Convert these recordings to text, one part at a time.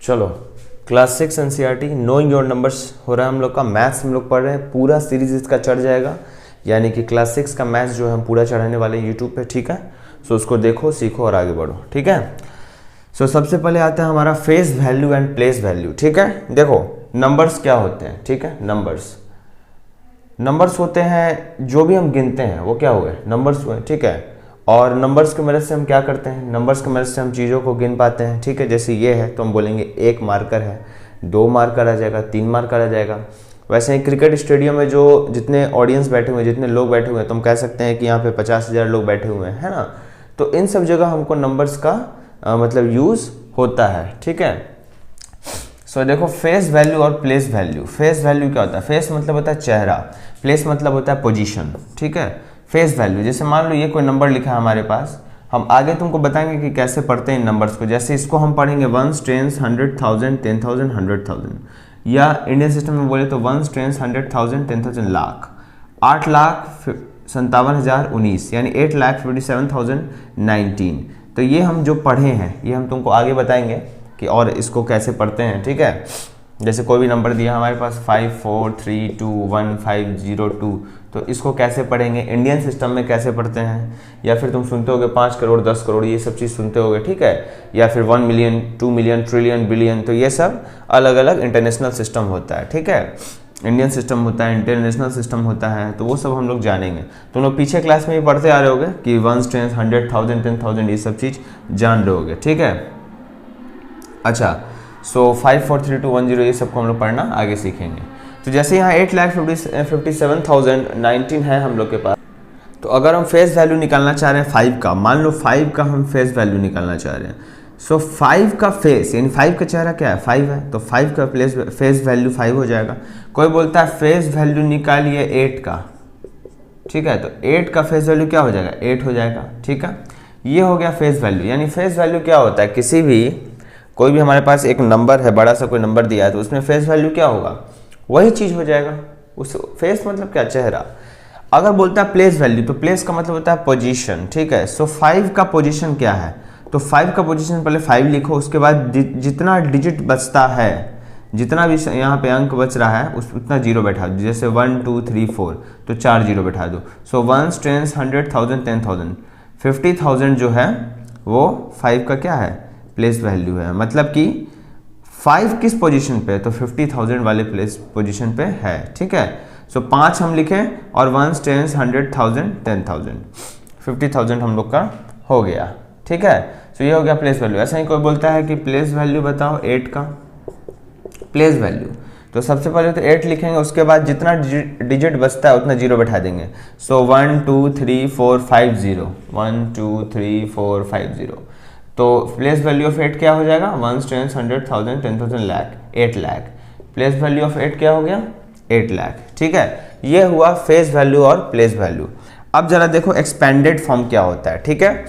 चलो class 6 NCERT knowing your numbers हो रहा है हम लोग का। मैथ्स हम लोग पढ़ रहे हैं, पूरा सीरीज इसका चढ़ जाएगा, यानी कि क्लास 6 का मैथ्स जो है हम पूरा चढ़ाने वाले हैं यूट्यूब पे, ठीक है। सो उसको देखो, सीखो और आगे बढ़ो, ठीक है। सो सबसे पहले आता है हमारा face value and place value, ठीक है। देखो नंबर्स क्या होते हैं, ठीक है। नंबर्स होते हैं जो भी हम गिनते हैं वो क्या हुए, नंबर्स हुए, ठीक है। और नंबर्स की मदद से हम क्या करते हैं, नंबर्स की मदद से हम चीज़ों को गिन पाते हैं, ठीक है। जैसे ये है तो हम बोलेंगे 1 मार्कर है, 2 मार्कर आ जाएगा, 3 मार्कर आ जाएगा। वैसे ही क्रिकेट स्टेडियम में जो जितने ऑडियंस बैठे हुए हैं, जितने लोग बैठे हुए हैं, तो हम कह सकते हैं कि यहाँ पे 50,000 लोग बैठे हुए हैं, है ना। तो इन सब जगह हमको नंबर्स का मतलब यूज़ होता है, ठीक है। सो देखो फेस वैल्यू और प्लेस वैल्यू। फेस वैल्यू क्या होता है, फेस मतलब होता है चेहरा, प्लेस मतलब होता है पोजीशन, ठीक है। फेस वैल्यू जैसे मान लो ये कोई नंबर लिखा है हमारे पास, हम आगे तुमको बताएंगे कि कैसे पढ़ते हैं इन नंबर्स को। जैसे इसको हम पढ़ेंगे 1s 10s 100,000 10,000 100,000, या इंडियन सिस्टम में बोले तो 1s 10s 100,000 10,000 लाख, 8,57,019 यानी 8,57,019। तो ये हम जो पढ़े हैं ये हम तुमको आगे बताएंगे कि और इसको कैसे पढ़ते हैं, ठीक है। जैसे कोई भी नंबर दिया हमारे पास 54321502, तो इसको कैसे पढ़ेंगे, इंडियन सिस्टम में कैसे पढ़ते हैं, या फिर तुम सुनते होगे 5 करोड़ 10 करोड़ ये सब चीज़ सुनते होगे, ठीक है। या फिर 1 मिलियन 2 मिलियन ट्रिलियन बिलियन, तो ये सब अलग अलग इंटरनेशनल सिस्टम होता है, ठीक है। इंडियन सिस्टम होता है, इंटरनेशनल सिस्टम होता है, तो वो सब हम लोग जानेंगे। तुम लोग पीछे क्लास में भी पढ़ते आ रहे होगे कि 1s 10s 100,000 10,000 ये सब चीज़ जान रहे होगे, ठीक है। अच्छा, सो 5 4 3 2 1 0 ये सबको हम लोग पढ़ना आगे सीखेंगे। तो जैसे यहाँ 8,57,019 है हम लोग के पास, तो अगर हम फेस वैल्यू निकालना चाह रहे हैं 5 का, मान लो 5 का हम फेस वैल्यू निकालना चाह रहे हैं। सो 5 का फेस यानी 5 का चेहरा क्या है, 5 है, तो 5 का फेस वैल्यू 5 हो जाएगा। कोई बोलता है फेस वैल्यू निकालिए 8 का, ठीक है, तो 8 का फेस वैल्यू क्या हो जाएगा, 8 हो जाएगा, ठीक है। ये हो गया फेस वैल्यू। यानी फेस वैल्यू क्या होता है, किसी भी कोई भी हमारे पास एक नंबर है, बड़ा सा कोई नंबर दिया है, तो उसमें फेस वैल्यू क्या होगा, वही चीज़ हो जाएगा। उस फेस मतलब क्या, चेहरा। अगर बोलता है प्लेस वैल्यू, तो प्लेस का मतलब होता है पोजीशन, ठीक है। सो 5 का पोजीशन क्या है, तो 5 का पोजीशन पहले 5 लिखो, उसके बाद जितना डिजिट बचता है, जितना भी यहाँ पे अंक बच रहा है उतना जीरो बैठा दो। जैसे 1 2 3 4 तो 4 जीरो बैठा दो। सो 1s 10s 100,000 10,000 50,000 जो है वो 5 का क्या है, प्लेस वैल्यू है। मतलब कि 5 किस पोजीशन पे है, तो 50,000 वाले प्लेस पोजीशन पे है, ठीक है। सो 5 हम लिखें और 1s 10s 100,000 10,000 50,000 हम लोग का हो गया, ठीक है। सो ये हो गया प्लेस वैल्यू। ऐसा ही कोई बोलता है कि प्लेस वैल्यू बताओ 8 का प्लेस वैल्यू, तो सबसे पहले तो 8 लिखेंगे, उसके बाद जितना डिजिट बचता है उतना जीरो बैठा देंगे। सो 1 2 3 4 5 0 1 2 3 4 5 0, तो प्लेस वैल्यू ऑफ 8 क्या हो जाएगा, 1s 10s 100,000 10,000 lakh, 8 lakh. Place value of 8 क्या हो गया, 8 लाख, ठीक है। ये हुआ फेस वैल्यू और प्लेस वैल्यू। अब जरा देखो एक्सपेंडेड फॉर्म क्या होता है, ठीक है।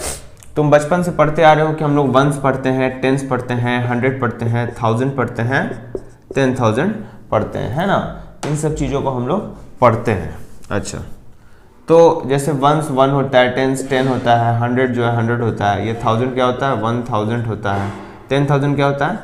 तुम बचपन से पढ़ते आ रहे हो कि हम लोग 1s पढ़ते हैं, 10s पढ़ते हैं, 100 पढ़ते हैं, 1000 पढ़ते हैं, 10,000 पढ़ते हैं, है ना। इन सब चीज़ों को हम लोग पढ़ते हैं। अच्छा, तो जैसे 1s 1 होता है, 10s 10 होता है, 100 जो है 100 होता है, ये 1000 क्या होता है, 1000 होता है, 10,000 क्या होता है,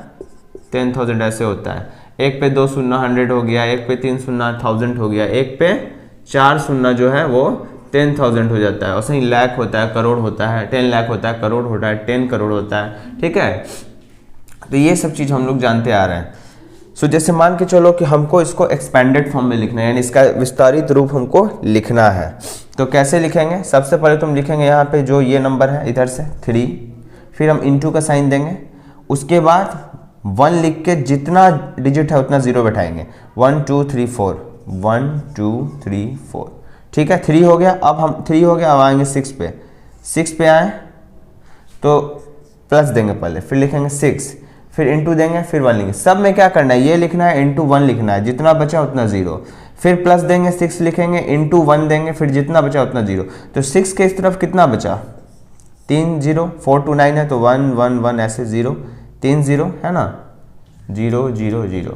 10,000 ऐसे होता है। एक पे 2 शून्य 100 हो गया, एक पे 3 शून्य 1000 हो गया, एक पे 4 शून्य जो है वो 10,000 हो जाता है। और सही लाख होता है, करोड़ होता है, 10 लाख होता है, करोड़ होता है, 10 करोड़ होता है, ठीक है। तो ये सब चीज़ हम लोग जानते आ रहे हैं। सो जैसे मान के चलो कि हमको इसको एक्सपेंडेड फॉर्म में लिखना है, यानी इसका विस्तारित रूप हमको लिखना है। तो कैसे लिखेंगे, सबसे पहले तुम लिखेंगे यहाँ पे जो ये नंबर है इधर से 3, फिर हम इंटू का साइन देंगे, उसके बाद 1 लिख के जितना डिजिट है उतना जीरो बैठाएंगे। 1 2 3 4 1 2 3 4, ठीक है। 3 हो गया, अब हम 3 हो गया, अब आएंगे 6 पे। 6 पे आए तो प्लस देंगे पहले, फिर लिखेंगे 6, फिर इंटू देंगे, फिर 1 लिखेंगे। सब में क्या करना है, ये लिखना है, इंटू 1 लिखना है, जितना बचा उतना जीरो, फिर प्लस देंगे, 6 लिखेंगे, इंटू 1 देंगे, फिर जितना बचा उतना जीरो। तो 6 के इस तरफ कितना बचा, 3 0, 4 2 9 है, तो 1 1 1 ऐसे 0 3 0 है ना, 0 0 0,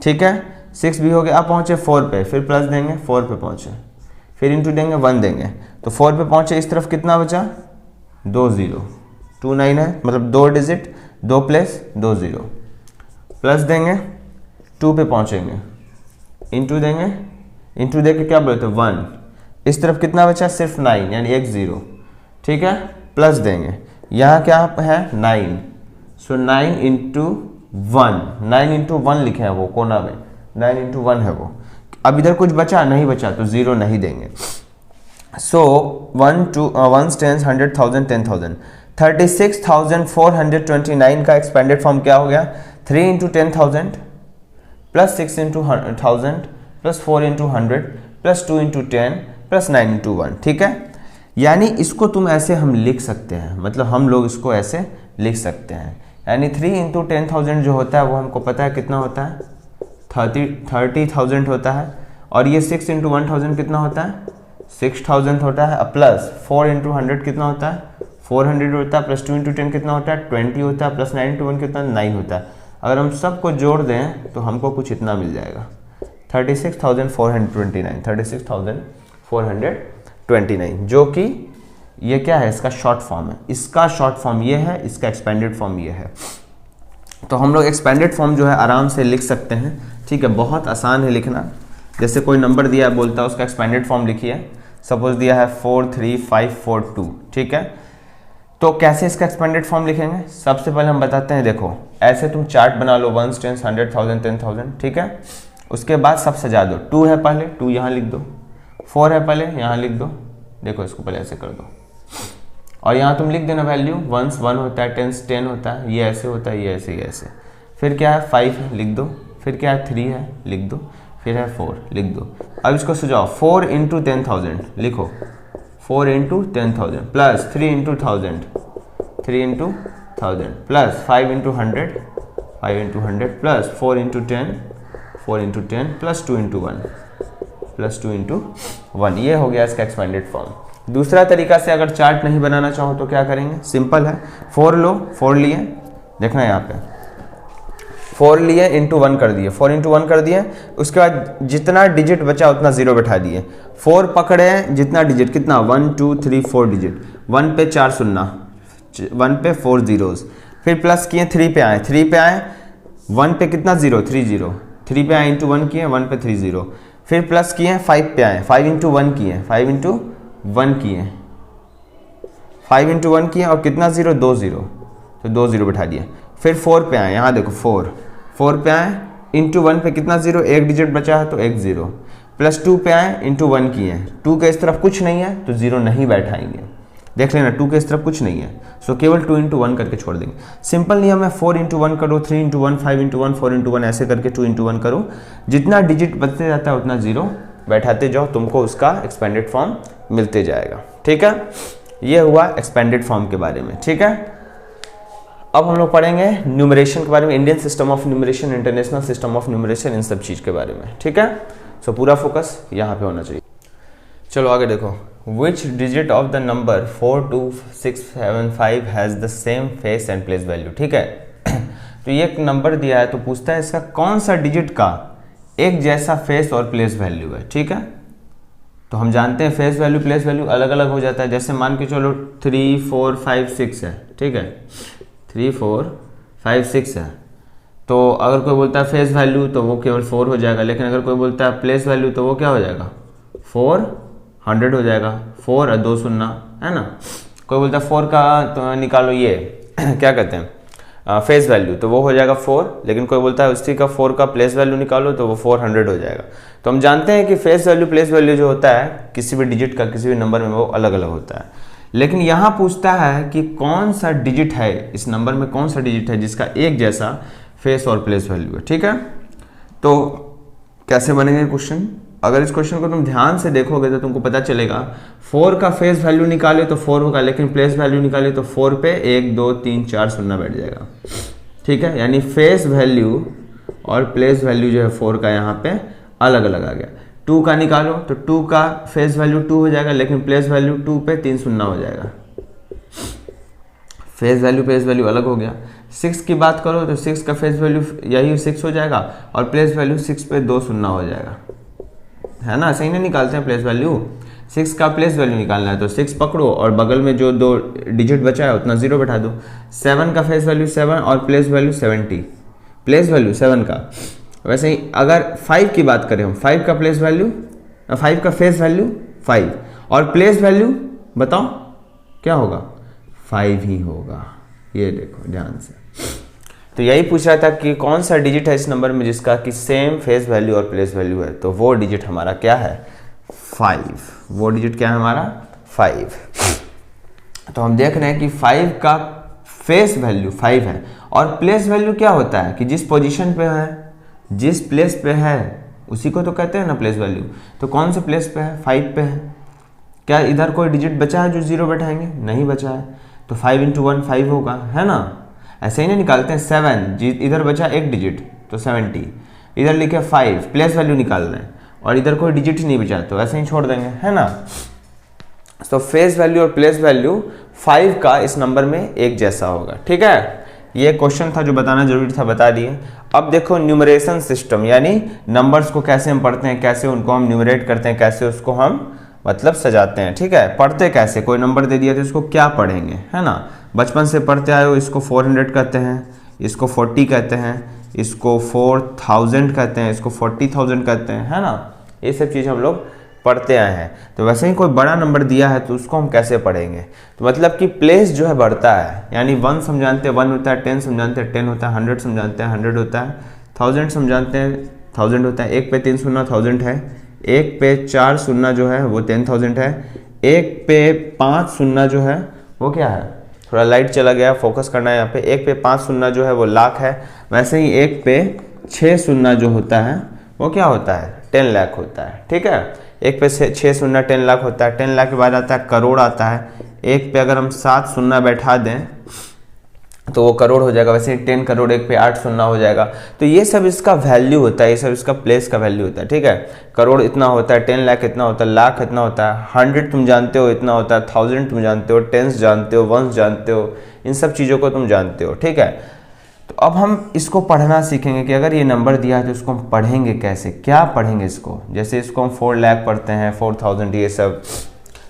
ठीक है। 6 भी हो गया। अब पहुँचे 4 पे, फिर प्लस देंगे, 4 पे पहुँचे, फिर इंटू देंगे, 1 देंगे, तो 4 पे पहुँचे, इस तरफ कितना बचा, 2 0 2 9 है, मतलब 2 डिजिट, 2 प्लस 2 0, प्लस देंगे 2 पे पहुंचेंगे, इंटू देंगे, इंटू दे के क्या बोलते हैं 1, इस तरफ कितना बचा सिर्फ 9 यानी 1 0, ठीक है, प्लस देंगे, यहाँ क्या है 9, सो 9 इंटू 1, 9 इंटू 1 लिखे हैं वो कोना में, 9 इंटू 1 है वो। अब इधर कुछ बचा नहीं बचा तो 0 नहीं देंगे। सो 1 10 100 1000 10,000, 36,429 का एक्सपेंडेड फॉर्म क्या हो गया 3 into 10,000 plus 6 into 1000 plus 4 into 100 plus 2 into 10 plus 9 into 1, ठीक है। यानी इसको तुम ऐसे हम लिख सकते हैं, मतलब हम लोग इसको ऐसे लिख सकते हैं, यानी 3 इंटू 10,000 जो होता है वो हमको पता है कितना होता है 30,000 होता है, और ये 6 इंटू 1000 कितना होता है 6,000 होता है, प्लस 4 इंटू 100 कितना होता है 400 होता है, प्लस 2 इंटू 10 कितना होता है 20 होता है, प्लस 9 इंटू 1 कितना 9 होता है। अगर हम सबको जोड़ दें तो हमको कुछ इतना मिल जाएगा 36,429, 36,429, जो कि ये क्या है इसका शॉर्ट फॉर्म है, इसका शॉर्ट फॉर्म ये है, इसका एक्सपेंडेड फॉर्म ये है। तो हम लोग एक्सपेंडेड फॉर्म जो है आराम से लिख सकते हैं, ठीक है, बहुत आसान है लिखना। जैसे कोई नंबर दिया है बोलता है उसका एक्सपेंडेड फॉर्म लिखिए, सपोज दिया है 43542, ठीक है, तो कैसे इसका एक्सपेंडेड फॉर्म लिखेंगे सबसे पहले हम बताते हैं। देखो ऐसे तुम चार्ट बना लो 1 10 100 1000 10,000, ठीक है, उसके बाद सब सजा दो, 2 है पहले 2 यहाँ लिख दो, 4 है पहले यहाँ लिख दो, देखो इसको पहले ऐसे कर दो, और यहाँ तुम लिख देना वैल्यू, 1 1 होता है, 10 10 होता है, ये ऐसे होता है, ये ऐसे, ये ऐसे, फिर क्या है 5 है लिख दो, फिर क्या है 3 है लिख दो, फिर है 4 लिख दो। अब इसको सुझाओ 4 इंटू 10,000 लिखो, 4 into 10,000 plus 3 into 1000, 3 into 1000 plus 5 into 100, 5 into 100 plus 4 into 10, 4 into 10 plus 2 into 1, plus 2 into 1, ये हो गया इसका एक्सपेंडेड फॉर्म। दूसरा तरीका से अगर चार्ट नहीं बनाना चाहो तो क्या करेंगे, सिंपल है, 4 लो, 4 लिए, देखना यहाँ पे 4 लिए इंटू 1 कर दिए, 4 इंटू 1 कर दिए, उसके बाद जितना डिजिट बचा उतना 0 बैठा दिए, 4 पकड़े जितना डिजिट कितना 1 2 3 4 डिजिट, 1 पे 4 शून्य, 1 पे 4 जीरोस, फिर प्लस किए 3 पे आए, 3 पे आए, 1 पे कितना 0 3 0, 3 पे आए इंटू 1 किए, 1 पे 3 0, फिर प्लस किए 5 पे आए, 5 इंटू 1 किए, 5 इंटू 1 किए, 5 इंटू 1 किए, और कितना 0 2 0, तो 2 0 बैठा दिए, फिर 4 पे आए, यहाँ देखो 4 पे आए, इंटू 1 पे कितना 0 एक डिजिट बचा है तो 1 0, प्लस 2 पे आए इंटू 1 किए, 2 के इस तरफ कुछ नहीं है तो 0 नहीं बैठाएंगे, देख लेना 2 के इस तरफ कुछ नहीं है, सो केवल 2 इंटू 1 करके छोड़ देंगे। सिंपल नियम है, 4 इंटू 1 करो, 3 इंटू 1, 5 इंटू 1, 4 इंटू 1, ऐसे करके 2 इंटू 1 करो, जितना डिजिट बचते जाता है उतना 0 बैठाते जाओ, तुमको उसका एक्सपेंडेड फॉर्म मिलते जाएगा, ठीक है। ये हुआ एक्सपेंडेड फॉर्म के बारे में, ठीक है। अब हम लोग पढ़ेंगे न्यूमरेशन के बारे में, Indian system of numeration, international system of numeration, इन सब चीज़ के बारे में, ठीक है। सो पूरा फोकस यहाँ पे होना चाहिए। चलो आगे देखो, which digit of the number 42675 has the same face and place value, ठीक है। तो ये एक नंबर दिया है तो पूछता है इसका कौन सा डिजिट का एक जैसा फेस और प्लेस वैल्यू है, ठीक है। तो हम जानते हैं फेस वैल्यू प्लेस वैल्यू अलग अलग हो जाता है, जैसे मान के चलो 3 4 5 6 है, ठीक है, 3 4 5 6 है, तो अगर कोई बोलता है फेस वैल्यू तो वो केवल 4 हो जाएगा, लेकिन अगर कोई बोलता है प्लेस वैल्यू तो वो क्या हो जाएगा 400 हो जाएगा, 4 और 2 शून्य, है ना। कोई बोलता है 4 का तो निकालो ये क्या कहते हैं फेस वैल्यू, तो वो हो जाएगा 4, लेकिन कोई बोलता है उसी का 4 का प्लेस वैल्यू निकालो तो वो 400 हो जाएगा। तो हम जानते हैं कि फेस वैल्यू प्लेस वैल्यू जो होता है किसी भी डिजिट का किसी भी नंबर में वो अलग अलग होता है, लेकिन यहाँ पूछता है कि कौन सा डिजिट है इस नंबर में, कौन सा डिजिट है जिसका एक जैसा फेस और प्लेस वैल्यू है, ठीक है। तो कैसे बनेगा क्वेश्चन, अगर इस क्वेश्चन को तुम ध्यान से देखोगे तो तुमको पता चलेगा 4 का फेस वैल्यू निकाले तो 4 होगा, लेकिन प्लेस वैल्यू निकाले तो 4 पे 1 2 3 4 शून्य बैठ जाएगा, ठीक है। यानी फेस वैल्यू और प्लेस वैल्यू जो है 4 का यहाँ पे अलग अलग आ गया। 2 का निकालो तो 2 का फेस वैल्यू 2 हो जाएगा, लेकिन प्लेस वैल्यू 2 पे 3 शून्य हो जाएगा, फेस वैल्यू प्लेस वैल्यू अलग हो गया। 6 की बात करो तो 6 का फेस वैल्यू यही 6 हो जाएगा और प्लेस वैल्यू 6 पे 2 शून्य हो जाएगा, है ना। सही नहीं निकालते हैं प्लेस वैल्यू, 6 का प्लेस वैल्यू निकालना है तो 6 पकड़ो और बगल में जो 2 डिजिट बचा है उतना 0 बैठा दो। 7 का फेस वैल्यू 7 और प्लेस वैल्यू 70, प्लेस वैल्यू 7 का। वैसे ही अगर 5 की बात करें हम, 5 का प्लेस वैल्यू, 5 का फेस वैल्यू 5 और प्लेस वैल्यू बताओ क्या होगा, 5 ही होगा। ये देखो ध्यान से। तो यही पूछ रहा था कि कौन सा डिजिट है इस नंबर में जिसका कि सेम फेस वैल्यू और प्लेस वैल्यू है, तो वो डिजिट हमारा क्या है 5। वो डिजिट क्या है हमारा 5। तो हम देख रहे हैं कि 5 का फेस वैल्यू 5 है और प्लेस वैल्यू क्या होता है कि जिस पोजीशन पे है, जिस प्लेस पे है उसी को तो कहते हैं ना प्लेस वैल्यू। तो कौन से प्लेस पे है, 5 पे है। क्या इधर कोई डिजिट बचा है जो 0 बैठाएंगे, नहीं बचा है, तो 5 इंटू 1 5 होगा, है ना। ऐसे ही नहीं निकालते हैं 7, इधर बचा एक डिजिट तो 70, इधर लिखे 5, प्लेस वैल्यू निकाल रहे हैं और इधर कोई डिजिट ही नहीं बचा तो ऐसे ही छोड़ देंगे, है ना। तो फेस वैल्यू और प्लेस वैल्यू 5 का इस नंबर में एक जैसा होगा, ठीक है। ये क्वेश्चन था जो बताना जरूरी था, बता दिए। अब देखो न्यूमरेशन सिस्टम, यानी नंबर्स को कैसे हम पढ़ते हैं, कैसे उनको हम न्यूमरेट करते हैं, कैसे उसको हम मतलब सजाते हैं, ठीक है। पढ़ते कैसे, कोई नंबर दे दिया तो इसको क्या पढ़ेंगे, है ना। बचपन से पढ़ते आए हो, इसको 400 कहते हैं, इसको 40 कहते हैं, इसको 4000 कहते हैं, इसको 40,000 कहते हैं, है ना। ये सब चीज़ हम लोग पढ़ते आए हैं। तो वैसे ही कोई बड़ा नंबर दिया है तो उसको हम कैसे पढ़ेंगे, तो मतलब कि प्लेस जो है बढ़ता है, यानी 1 समझाते हैं 1 होता है, 10 समझाते हैं 10 होता है, 100 समझाते हैं 100 होता है, 1000 समझाते हैं 1000 होता है। 1 पे 3 शून्य 1000 है, 1 पे 4 शून्य जो है वो 10,000 है, 1 पे 5 शून्य जो है वो क्या है, थोड़ा लाइट चला गया, फोकस करना है यहाँ पे। 1 पे 5 शून्य जो है वो लाख है। वैसे ही 1 पे 6 शून्य जो होता है वो क्या होता है, 10 लाख होता है, ठीक है। 1 पे 6 शून्य 10 लाख होता है। 10 लाख के बाद आता है करोड़ आता है। 1 पे अगर हम 7 शून्य बैठा दें तो वो करोड़ हो जाएगा। वैसे ही 10 करोड़ 1 पे 8 शून्य हो जाएगा। तो ये सब इसका वैल्यू होता है, ये सब इसका प्लेस का वैल्यू होता है, ठीक है। करोड़ इतना होता है, 10 लाख इतना होता है, लाख इतना होता है, 100 तुम जानते हो इतना होता है, 1000 तुम जानते हो, 10s जानते हो, 1s जानते हो, इन सब चीज़ों को तुम जानते हो, ठीक है। तो अब हम इसको पढ़ना सीखेंगे कि अगर ये नंबर दिया है तो इसको हम पढ़ेंगे कैसे, क्या पढ़ेंगे इसको। जैसे इसको हम 4 लाख पढ़ते हैं, 4000, ये सब।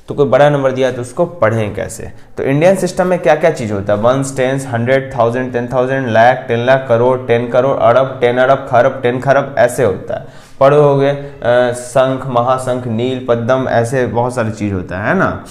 तो कोई बड़ा नंबर दिया है तो उसको पढ़ें कैसे। तो इंडियन सिस्टम में क्या क्या चीज़ होता है, 1s 10s 100 1000 10,000 लाख 10 लाख करोड़ 10 करोड़ अरब 10 अरब खरब 10 खरब ऐसे होता है। पढ़ोगे शंख महाशंख नील पद्म, ऐसे बहुत सारी चीज़ होता है ना।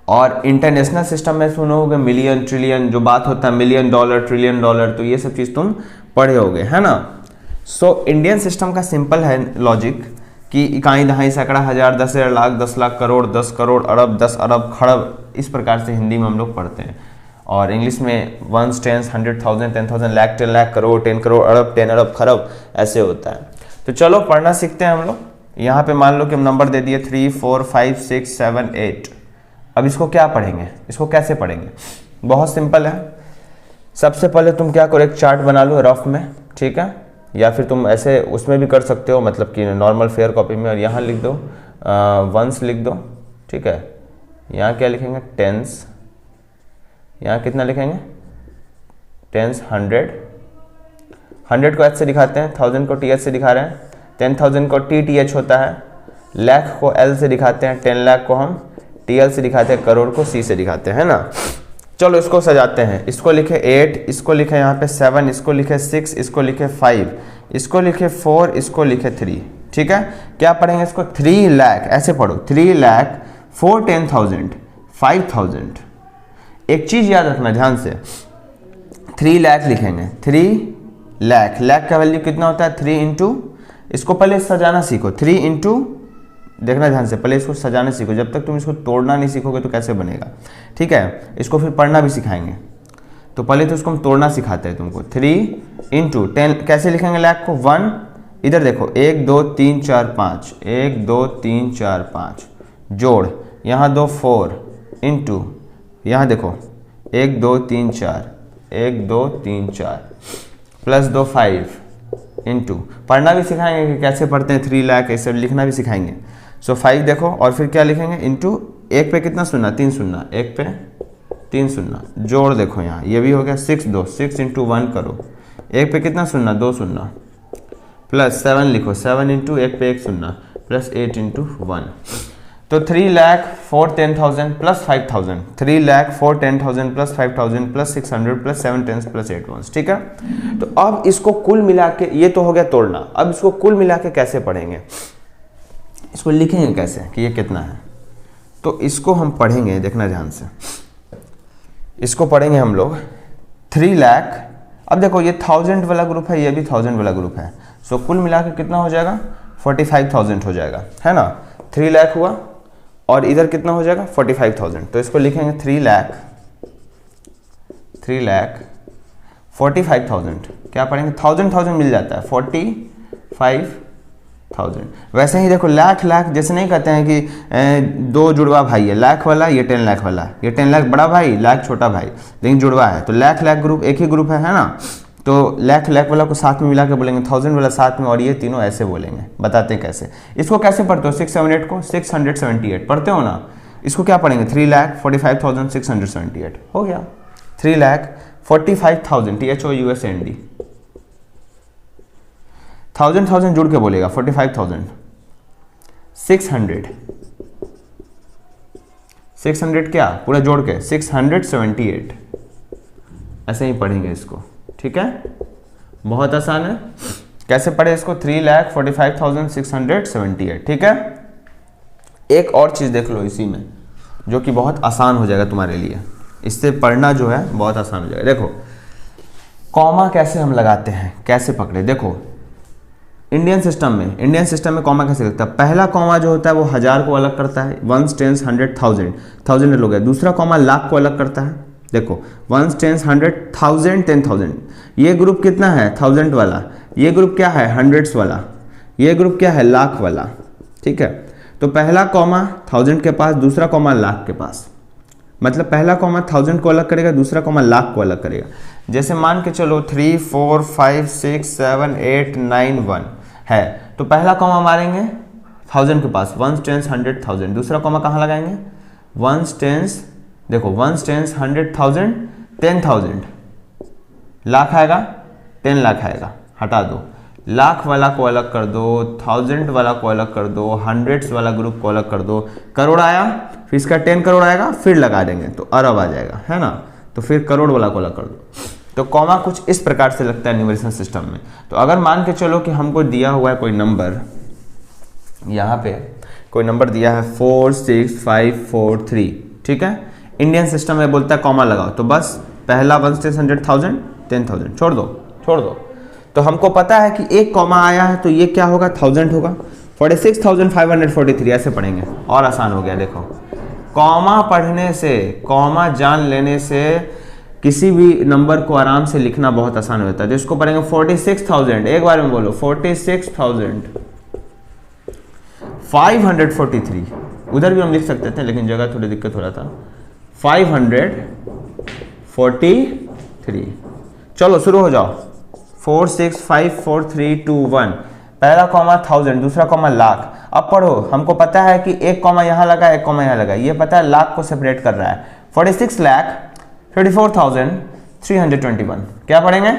और इंटरनेशनल सिस्टम में सुनोगे मिलियन ट्रिलियन, जो बात होता है मिलियन डॉलर ट्रिलियन डॉलर, तो ये सब चीज़ तुम पढ़े होगे, है ना। सो इंडियन सिस्टम का सिंपल है लॉजिक कि इकाई दहाई सैकड़ा हज़ार 10,000 लाख 10 लाख करोड़ 10 करोड़ अरब 10 अरब खरब, इस प्रकार से हिंदी में हम लोग पढ़ते हैं। और इंग्लिश में 1s 10s 100 1000 10,000 लाख 10 लाख करोड़ 10 करोड़ अरब 10 अरब खरब ऐसे होता है। तो चलो पढ़ना सीखते हैं हम लोग। यहाँ पे मान लो कि हम नंबर दे दिए 3 4 5 6 7 8। अब इसको क्या पढ़ेंगे, इसको कैसे पढ़ेंगे, बहुत सिंपल है। सबसे पहले तुम क्या करो, एक चार्ट बना लो रफ में, ठीक है, या फिर तुम ऐसे उसमें भी कर सकते हो, मतलब कि नॉर्मल फेयर कॉपी में। और यहाँ लिख दो 1s लिख दो, ठीक है। यहाँ क्या लिखेंगे 10s, यहाँ कितना लिखेंगे 10s 100 को h से दिखाते हैं, 1000 को th से दिखा रहे हैं, 10,000 को th होता है, लाख को l से दिखाते हैं, 10 लाख को हम tl से दिखाते हैं, करोड़ को c से दिखाते हैं ना। चलो इसको सजाते हैं। इसको लिखे 8, इसको लिखे यहाँ पे 7, इसको लिखे 6, इसको लिखे 5, इसको लिखे 4, इसको लिखे 3, ठीक है। क्या पढ़ेंगे इसको 3 लाख, ऐसे पढ़ो 3 लाख 4 10,000 5,000। एक चीज याद रखना ध्यान से, 3 लाख लिखेंगे, 3 लाख, लाख का वैल्यू कितना होता है 3 इंटू, इसको पहले सजाना सीखो, 3 इंटू, देखना ध्यान से, पहले इसको सजाना सीखो। जब तक तुम इसको तोड़ना नहीं सीखोगे तो कैसे बनेगा, ठीक है। इसको फिर पढ़ना भी सिखाएंगे, तो पहले तो इसको हम तोड़ना सिखाते हैं तुमको। 3 इंटू 10 कैसे लिखेंगे, लाख को 1, इधर देखो 1 2 3 4 5, 1 2 3 4 5 जोड़, यहाँ 2 4 इंटू, यहाँ देखो 1 2 3 4 1 2 3 4 प्लस 2 5 इंटू, पढ़ना भी सिखाएंगे कि कैसे पढ़ते हैं 3 लाख, ऐसे लिखना भी सिखाएंगे। सो 5 देखो, और फिर क्या लिखेंगे इंटू, 1 पे कितना शून्य 3 शून्य, 1 पे 3 शून्य जोड़, देखो यहाँ ये भी हो गया 6 2 6 इंटू 1 करो, 1 पे कितना शून्य 2 शून्य, प्लस 7 लिखो 7 इंटू 1 पे 1 शून्य, प्लस 8 इंटू 1। तो 3,04,10,000 plus 5,000, 3,04,10,000 plus 5,000 plus 600 plus 7 tens plus 8 ones, ठीक है। तो अब इसको कुल मिला के, ये तो हो गया तोड़ना, अब इसको कुल मिला के कैसे पढ़ेंगे, इसको लिखेंगे कैसे कि ये कितना है। तो इसको हम पढ़ेंगे, देखना ध्यान से, इसको पढ़ेंगे हम लोग 3 लाख। अब देखो ये 1000 वाला ग्रुप है, ये भी 1000 वाला ग्रुप है, सो कुल मिला के कितना हो जाएगा 45,000 हो जाएगा, है ना। 3 लाख हुआ और इधर कितना हो जाएगा 45,000, तो इसको लिखेंगे 3 लाख 45,000, क्या पढ़ेंगे 1000 मिल जाता है 45,000। वैसे ही देखो लाख जैसे नहीं कहते हैं कि दो जुड़वा भाई है, लाख वाला ये 10 लाख वाला, ये 10 लाख बड़ा भाई, लाख छोटा भाई, लेकिन जुड़वा है, तो लाख ग्रुप एक ही ग्रुप है ना। तो लाख वाला को साथ में मिला के बोलेंगे, 1000 वाला साथ में, और ये तीनों ऐसे बोलेंगे। बताते हैं कैसे, इसको कैसे पढ़ते हो 678 को 678 पढ़ते हो ना, इसको क्या पढ़ेंगे 3,45,678 हो गया, 3,45,000 THOUSAND, 1000 जुड़ के बोलेगा 45,000, 600 क्या पूरा जोड़ के 678, ऐसे ही पढ़ेंगे इसको, ठीक है। बहुत आसान है, कैसे पढ़े इसको 3,45,678, ठीक है। एक और चीज देख लो इसी में जो कि बहुत आसान हो जाएगा तुम्हारे लिए, इससे पढ़ना जो है बहुत आसान हो जाएगा। देखो कॉमा कैसे हम लगाते हैं, कैसे पकड़े, देखो इंडियन सिस्टम में कॉमा कैसे लगता है। पहला कॉमा जो होता है वो 1000 को अलग करता है, 1 10 100 1000, 1000 हो गया। दूसरा कॉमा लाख को अलग करता है, देखो 1 10 100 1000 10,000, ये ग्रुप कितना है 1000 वाला, ये ग्रुप क्या है 100s वाला, ये ग्रुप क्या है लाख वाला, ठीक है। तो पहला कॉमा 1000 के पास, दूसरा कॉमा लाख के पास, मतलब पहला कॉमा 1000 को अलग करेगा, दूसरा कॉमा लाख को अलग करेगा। जैसे मान के चलो 3 4 5 6 7 8 9 1 है, तो पहला कॉमा मारेंगे 1000 के पास, 1 10 100 1000, दूसरा कॉमा कहाँ लगाएंगे 1 10, देखो 1 10 100 1000 10,000, लाख आएगा 10 लाख आएगा, हटा दो, लाख वाला को अलग कर दो, 1000 वाला को अलग कर दो, 100s वाला ग्रुप को अलग कर दो, करोड़ आया, फिर इसका 10 करोड़ आएगा, फिर लगा देंगे तो अरब आ जाएगा, है ना। तो फिर करोड़ वाला को अलग कर दो। तो कॉमा कुछ इस प्रकार से लगता है न्यूमरेशन सिस्टम में। तो अगर मान के चलो कि हमको दिया हुआ है कोई नंबर, यहाँ पे कोई नंबर दिया है 46543, ठीक है, इंडियन सिस्टम में बोलता है कॉमा लगाओ, तो बस पहला 1 10 100 1000 10,000 छोड़ दो। तो हमको पता है कि एक कॉमा आया है तो ये क्या होगा 1000 होगा, 46,543 ऐसे पढ़ेंगे, और आसान हो गया। देखो कॉमा पढ़ने से, कॉमा जान लेने से किसी भी नंबर को आराम से लिखना बहुत आसान होता है। तो इसको पढ़ेंगे 46,000, एक बार में बोलो 46,543, उधर भी हम लिख सकते थे लेकिन जगह थोड़ी दिक्कत हो रहा था, 543। चलो शुरू हो जाओ, 4 6 5 4 3 2 1, पहला कॉमा 1000, दूसरा कॉमा लाख। अब पढ़ो, हमको पता है कि एक कॉमा यहाँ लगा, एक कॉमा यहाँ लगा, ये पता है लाख को सेपरेट कर रहा है। 46,54,321, क्या पढ़ेंगे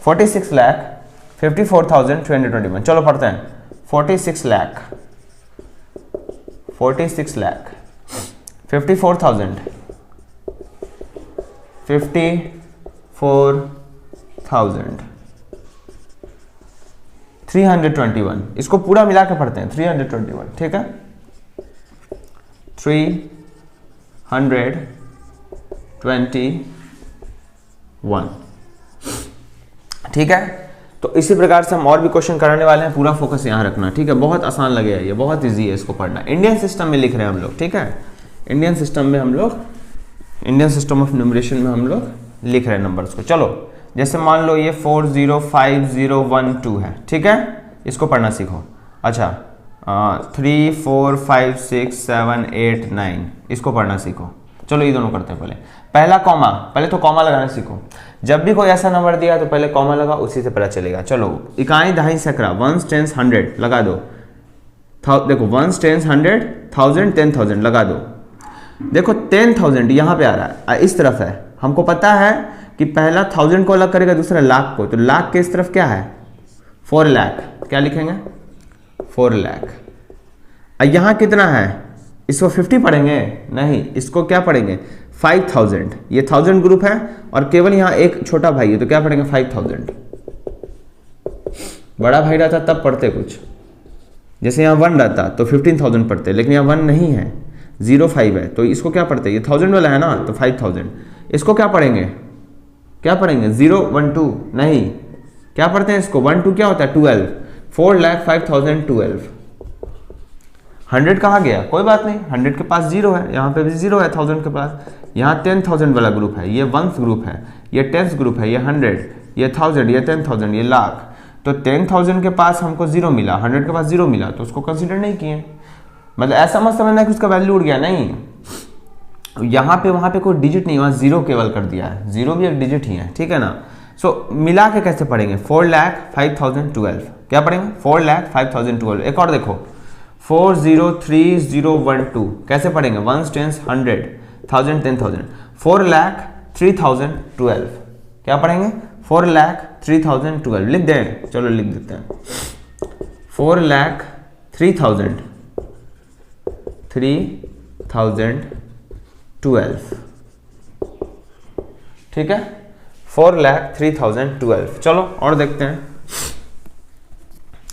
46,54,321। चलो पढ़ते हैं 46 लाख 54,000 54,321, इसको पूरा मिला के पढ़ते हैं 321, ठीक है, 321, ठीक है। तो इसी प्रकार से हम और भी क्वेश्चन कराने वाले हैं, पूरा फोकस यहाँ रखना, ठीक है। बहुत आसान लगेगा, ये बहुत इजी है इसको पढ़ना। इंडियन सिस्टम में लिख रहे हैं हम लोग, ठीक है, इंडियन सिस्टम में हम लोग, इंडियन सिस्टम ऑफ न्यूमरेशन में हम लोग लिख रहे हैं नंबर्स को। चलो जैसे मान लो ये 405012 है, ठीक है, इसको पढ़ना सीखो। अच्छा 3 4 5 6 7 8 9, इसको पढ़ना सीखो। चलो ये दोनों करते हैं। पहला कॉमा, पहले तो कॉमा लगाना सीखो। जब भी कोई ऐसा नंबर दिया तो पहले कॉमा लगा, उसी से पता चलेगा। चलो इकाई दहाई सैकड़ा, 1 10 100 लगा दो, देखो 1 10 100 1000 10,000 लगा दो। देखो 10,000 यहाँ पे आ रहा है, इस तरफ है, हमको पता है कि पहला 1000 को अलग करेगा, दूसरा लाख को, तो लाख के इस तरफ क्या है 4 लाख, क्या लिखेंगे 4 लाख। यहाँ कितना है इसको 50 पढ़ेंगे नहीं, इसको क्या पढ़ेंगे 5000। ये 1000 ग्रुप है और केवल यहाँ एक छोटा भाई है, तो क्या पढ़ेंगे 5000। बड़ा भाई रहता तब पढ़ते कुछ, जैसे यहाँ 1 रहता तो 15000 पढ़ते, लेकिन यहाँ 1 नहीं है, 05 है, तो इसको क्या पढ़ते, ये 1000 वाला है ना, तो 5000। इसको क्या पढ़ेंगे, क्या पढ़ेंगे 012 नहीं, क्या पढ़ते हैं इसको 12 क्या होता है 12, 4,05,012। 100 कहाँ गया, कोई बात नहीं, 100 के पास 0 है, यहाँ पे भी 0 है 1000 के पास। यहाँ 10,000 वाला ग्रुप है, ये 1th ग्रुप है, ये 10th ग्रुप है, ये 100, ये 1000, ये 10,000, ये लाख। तो 10,000 के पास हमको 0 मिला, 100 के पास 0 मिला, तो उसको कंसीडर नहीं किए। मतलब ऐसा मत समझना कि उसका वैल्यू उड़ गया, नहीं, यहाँ पे वहाँ पे कोई डिजिट नहीं, वहाँ 0 केवल कर दिया है, 0 भी एक डिजिट ही है, ठीक है ना। सो मिला के कैसे पढ़ेंगे 4,05,012, क्या पढ़ेंगे 4,05,012। एक और देखो 403012, कैसे पढ़ेंगे 1s 10s 100 1000 10,000, 4,03,012, क्या पढ़ेंगे 4,03,012। लिख दें, चलो लिख देते हैं 4,03,012, ठीक है 4,03,012। चलो और देखते हैं,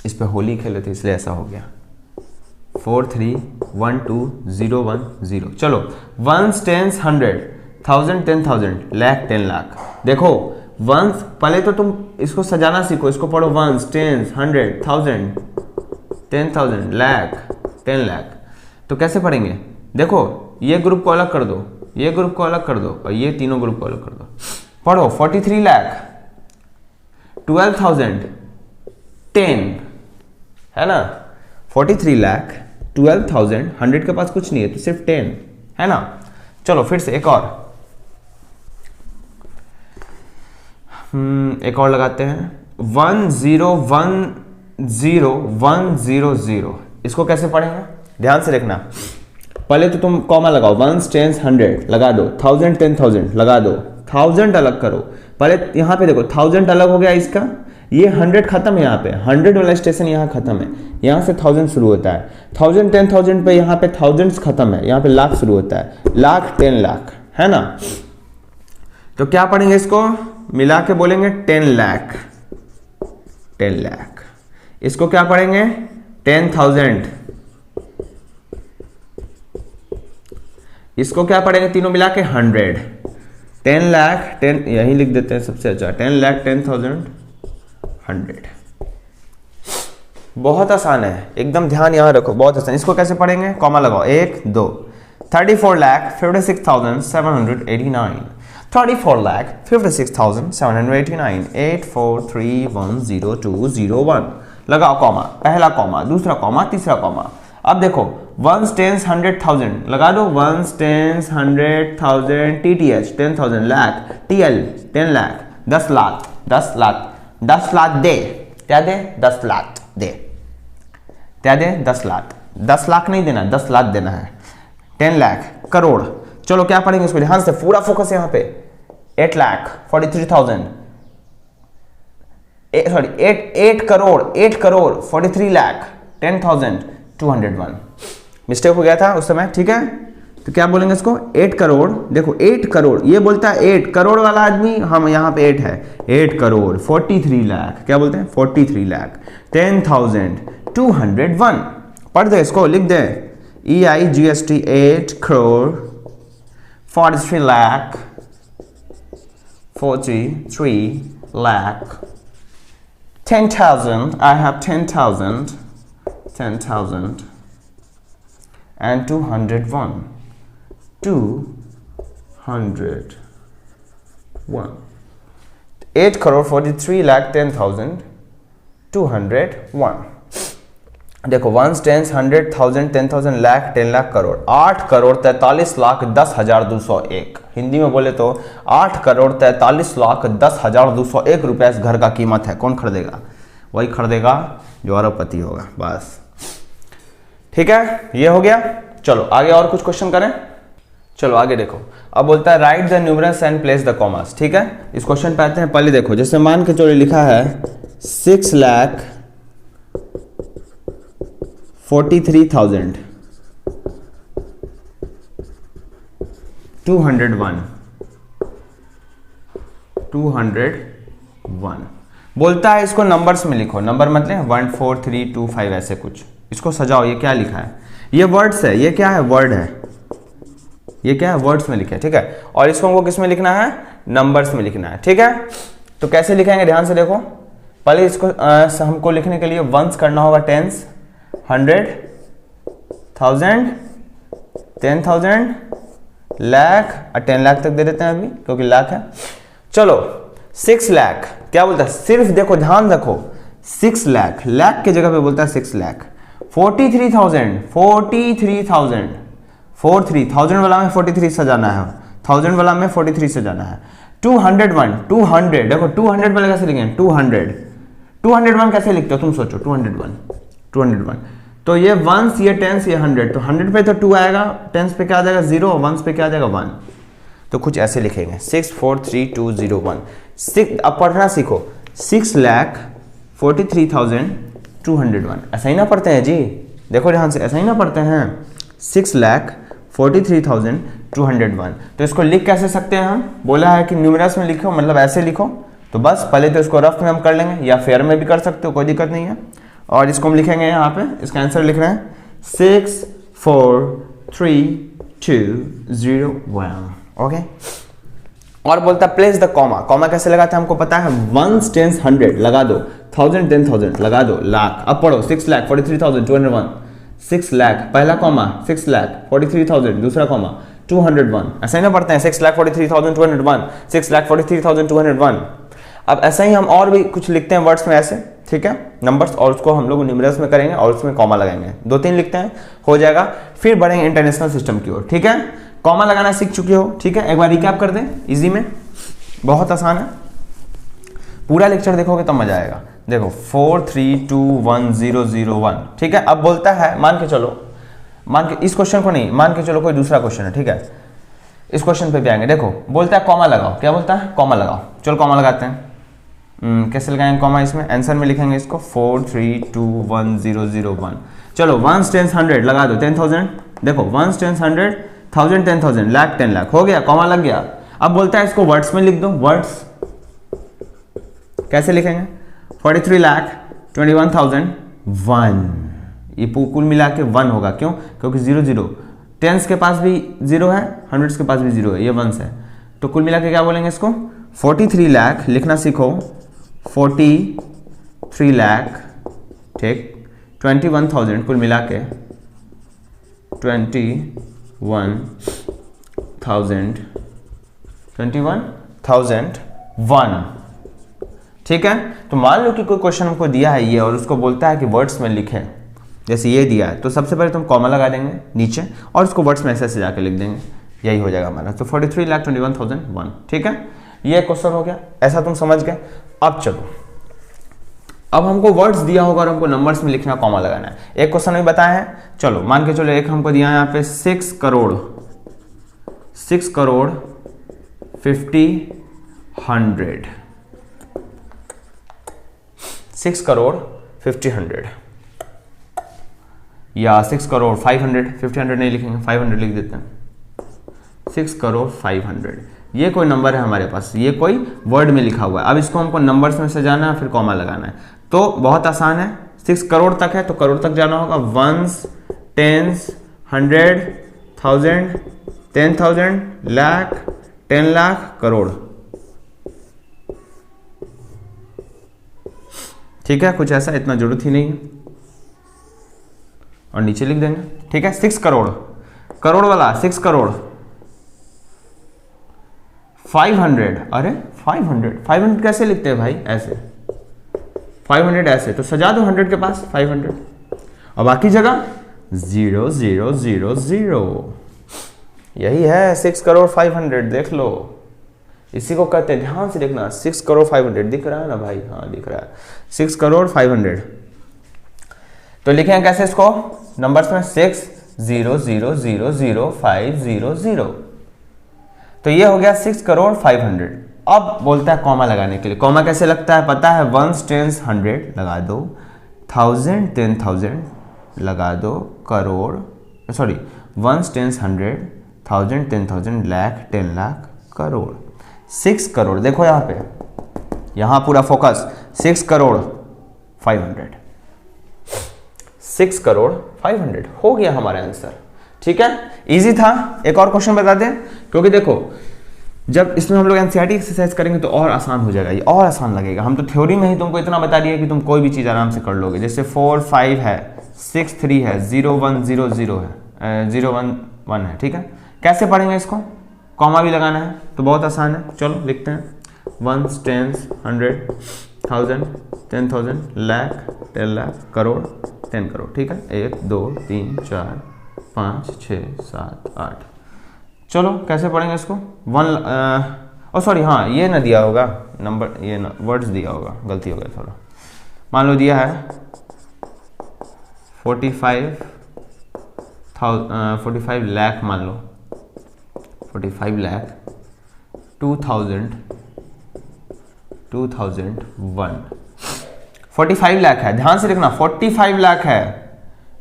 इस पे होली खेले थे इसलिए ऐसा हो गया। 43120110, चलो 1s 10s 100 1000 10,000 लाख 10 लाख। देखो 1s, पहले तो तुम इसको सजाना सीखो, इसको पढ़ो 1s 10s 100 1000 10,000 लाख 10 लाख। तो कैसे पढ़ेंगे, देखो ये ग्रुप को अलग कर दो, ये ग्रुप को अलग कर दो और ये तीनों ग्रुप को अलग कर दो। पढ़ो 43 लाख 12,000 10 है ना, 43 लाख 12,000, 100 के पास कुछ नहीं है तो सिर्फ 10 है ना। चलो फिर से एक और लगाते हैं 1010100। इसको कैसे पढ़ेंगे, ध्यान से देखना, पहले तो तुम कॉमा लगाओ, 1s 10s 100 लगा दो, 1000 10,000 लगा दो, 1000 अलग करो। पहले यहाँ पे देखो 1000 अलग हो गया इसका, ये 100 खत्म है, यहाँ पे 100 वाला स्टेशन यहाँ खत्म है, यहाँ से 1000 शुरू होता है, 1000 10,000 पे यहाँ पे थाउजेंड्स खत्म है, यहाँ पे लाख शुरू होता है, लाख 10 लाख है ना। तो क्या पढ़ेंगे, इसको मिला के बोलेंगे 10 लाख 10 लाख। इसको क्या पढ़ेंगे 10,000, इसको क्या पढ़ेंगे तीनों मिला के 100, 10 लाख 10, यही लिख देते हैं सबसे अच्छा, 10 लाख 10,000 100। बहुत आसान है, एकदम ध्यान यहाँ रखो, बहुत आसान। इसको कैसे पढ़ेंगे, कॉमा लगाओ 1 2, 34,56,789, 34,56,789, 84310201 लगाओ कॉमा, पहला कॉमा, दूसरा कॉमा, तीसरा कॉमा। अब देखो 1s 10s 100,000 लगा दो, 1s 10s 100,000 TTH 10,000 lakh, TL 10 lakh, 10 lakh 10 lakh 10 lakh दे, क्या दे 10 लाख दे, क्या दे 10 लाख, 10 लाख नहीं देना 10 लाख देना है, 10 लाख करोड़। चलो क्या पढ़ेंगे इसको, ध्यान से पूरा फोकस यहाँ पे, 8,43,000 सॉरी 8 करोड़ 43 लाख 10,201। मिस्टेक हो गया था उस समय, ठीक है। तो क्या बोलेंगे इसको 8 करोड़, देखो 8 करोड़, ये बोलता है 8 करोड़ वाला आदमी, हम यहाँ पे 8 है, 8 करोड़ 43 लाख, क्या बोलते हैं 43 लाख 10,201। पढ़ दे इसको, लिख दे EIGST 8 crore 43 lakh 43 lakh 10,000, I have 10,000 and 201 8 crore 43 lakh 10,201। देखो 1s 10s 100,000 10,000 लाख 10 लाख करोड़, 8 करोड़ 43 लाख 10,201। हिंदी में बोले तो 8 करोड़ 43 लाख 10,201 रुपया इस घर का कीमत है। कौन खरीदेगा, वही खरीदेगा जो अरबपति होगा, बस ठीक है। ये हो गया, चलो आगे और कुछ क्वेश्चन करें। चलो आगे देखो, अब बोलता है right the numerals and place the commas, ठीक है। इस क्वेश्चन पे आते हैं, पहले देखो जैसे मान के चलो लिखा है 6,43,000 201 201 बोलता है इसको नंबर्स में लिखो, नंबर मतलब 1 4 3 2 5 ऐसे कुछ, इसको सजाओ। ये क्या लिखा है? ये वर्ड्स है, ये क्या है? वर्ड है, ये क्या है? वर्ड्स में लिखा है, ठीक है। और इसको हमको किस में लिखना है? नंबर्स में लिखना है, ठीक है। तो कैसे लिखेंगे ध्यान से देखो। पहले इसको हमको लिखने के लिए वंस करना होगा, टेंस, 100 1000 10,000 लाख, और 10 लाख तक दे देते हैं अभी क्योंकि लाख है। चलो 6 लाख क्या बोलता है? सिर्फ देखो ध्यान रखो, 6 लाख, लाख के जगह पे बोलता है 6 लाख। 43,000 43,000 1000 वाला में 43 सजाना है, 1000 वाला में 43 सजाना है। 201 200 देखो 200 वाले कैसे लिखेंगे? 201 कैसे लिखते हो तुम सोचो? 201 तो ये वंस, ये टेंस, ये 100, तो 100 पे तो 2 आएगा, टेंस पे क्या आ जाएगा? 0, वंस पे क्या आ जाएगा? 1। तो कुछ ऐसे लिखेंगे 643201। अब पढ़ना सीखो, 6,43,201 ऐसा ही ना पढ़ते हैं जी, देखो ध्यान से, ऐसा ही ना पढ़ते हैं, 6,43,201। तो इसको लिख कैसे सकते हैं हम? बोला है कि न्यूमरस में लिखो, मतलब ऐसे लिखो। तो बस पहले तो इसको रफ में हम कर लेंगे, या फेयर में भी कर सकते हो, कोई दिक्कत नहीं है। और इसको हम लिखेंगे यहाँ पे, इसका आंसर लिख रहे हैं 643,201, ओके। और बोलता है प्लेस द कॉमा, कॉमा कैसे लगाते हैं हमको पता है, 1 10 100 लगा दो, 1000 10,000 लगा दो, लाख। अब पढ़ो 6,43,201, 6 लाख पहला कॉमा, 6,43,000 दूसरा कॉमा, 201, ऐसा ही ना पढ़ते हैं 6,43,201 6,43,201। अब ऐसा ही हम और भी कुछ लिखते हैं वर्ड्स में ऐसे, ठीक है, नंबर्स, और उसको हम लोग न्यूमरल्स में करेंगे और उसमें कॉमा लगाएंगे, 2-3 लिखते हैं, हो जाएगा। फिर बढ़ेंगे इंटरनेशनल सिस्टम की ओर, ठीक है। कॉमा लगाना सीख चुके हो, ठीक है। एक बार रिकैप कर दें इजी में, बहुत आसान है, पूरा लेक्चर देखोगे तो मजा आएगा। देखो 4321001, ठीक है। अब बोलता है, मान के चलो, मान के इस क्वेश्चन को नहीं, मान के चलो कोई दूसरा क्वेश्चन है, ठीक है, इस क्वेश्चन पे भी आएंगे। देखो बोलता है कॉमा लगाओ, क्या बोलता है? कॉमा लगाओ। चलो कॉमा लगाते हैं। कैसे लगाएंगे कॉमा? इसमें आंसर में लिखेंगे इसको 4321001। चलो 1 10 100 लगा दो, 10,000, देखो 1 10 100 1000 10,000 लाख 10 लाख, हो गया, कॉमा लग गया। अब बोलता है इसको वर्ड्स में लिख दो, वर्ड्स कैसे लिखेंगे? 43,21,001, ये कुल मिला के 1 होगा, क्यों? क्योंकि 0 0, टेंस के पास भी 0 है, हंड्रेड्स के पास भी 0 है, ये 1 है, तो कुल मिला के क्या बोलेंगे इसको? 43 लाख लिखना सीखो, 43 लाख, ठीक, 21,000 कुल मिला के 21,001, ठीक है। तो मान लो कि कोई क्वेश्चन हमको दिया है ये, और उसको बोलता है कि वर्ड्स में लिखें, जैसे ये दिया है, तो सबसे पहले तुम कॉमा लगा देंगे नीचे और उसको वर्ड्स में ऐसे से जाके लिख देंगे, यही हो जाएगा हमारा। तो 43,21,001, ठीक है, ये क्वेश्चन हो गया, ऐसा तुम समझ गए। अब चलो, अब हमको वर्ड्स दिया होगा और हमको नंबर्स में लिखना, कॉमा लगाना है। एक क्वेश्चन भी बताया है, चलो मान के चलो, एक हमको दिया है यहाँ पे 6 करोड़ 50 100, 6 करोड़ 50 100, या 6 करोड़ 500, 50 100 नहीं लिखेंगे, 500 लिख देते हैं, 6 करोड़ 500, ये कोई नंबर है हमारे पास, ये कोई वर्ड में लिखा हुआ है। अब इसको हमको नंबर्स में सजाना है, फिर कॉमा लगाना है, तो बहुत आसान है। 6 करोड़ तक है तो करोड़ तक जाना होगा, 1 10 100 1000 10,000 लाख 10 लाख करोड़, ठीक है, कुछ ऐसा, इतना जरूरत ही नहीं है, और नीचे लिख देंगे, ठीक है। 6 करोड़, करोड़ वाला 6 करोड़ 500, अरे 500 कैसे लिखते हैं भाई? ऐसे 500 ऐसे, तो सजा दो 100 के पास 500, और बाकी जगह 0 0 0 0, यही है 6 करोड़ 500, देख लो, इसी को कहते हैं, ध्यान से देखना, 6 करोड़ 500 दिख रहा है ना भाई? हाँ दिख रहा है, 6 करोड़ 500। तो लिखेंगे कैसे इसको नंबर्स में? 6 0 0 0 0 5 0 0, तो ये हो गया 6 करोड़ 500। अब बोलता है कॉमा लगाने के लिए, कॉमा कैसे लगता है पता है? 1 10 100 लगा दो, 1000 10,000 लगा दो, करोड़, सॉरी 1 10 100 1000, 10,000, लाख, 10 लाख, करोड़, 6 करोड़। देखो यहाँ पे, यहाँ पूरा फोकस, 6 करोड़ 500, 6 करोड़ 500 हो गया हमारा आंसर। ठीक है, इजी था। एक और क्वेश्चन बता दें, क्योंकि देखो जब इसमें हम लोग एनसीईआरटी एक्सरसाइज करेंगे तो और आसान हो जाएगा, ये और आसान लगेगा। हम तो थ्योरी में ही तुमको इतना बता दिया कि तुम कोई भी चीज़ आराम से कर लोगे। जैसे 4 5 है, 6 3 है, 0 1 0 0 है, 0 1 1 है। ठीक है, कैसे पढ़ेंगे इसको? कॉमा भी लगाना है तो बहुत आसान है। चलो लिखते हैं, 1 10 100 1000 10,000 लाख 10 लाख करोड़ 10 करोड़। ठीक है, 1 2 3 4 5 6 7 8। चलो कैसे पढ़ेंगे इसको? सॉरी, हाँ ये ना दिया होगा नंबर, ये ना वर्ड्स दिया होगा, गलती हो गया थोड़ा। मान लो दिया है 45 लाख, मान लो 45 लाख 2001, 45 लाख है, ध्यान से लिखना, 45 लाख है,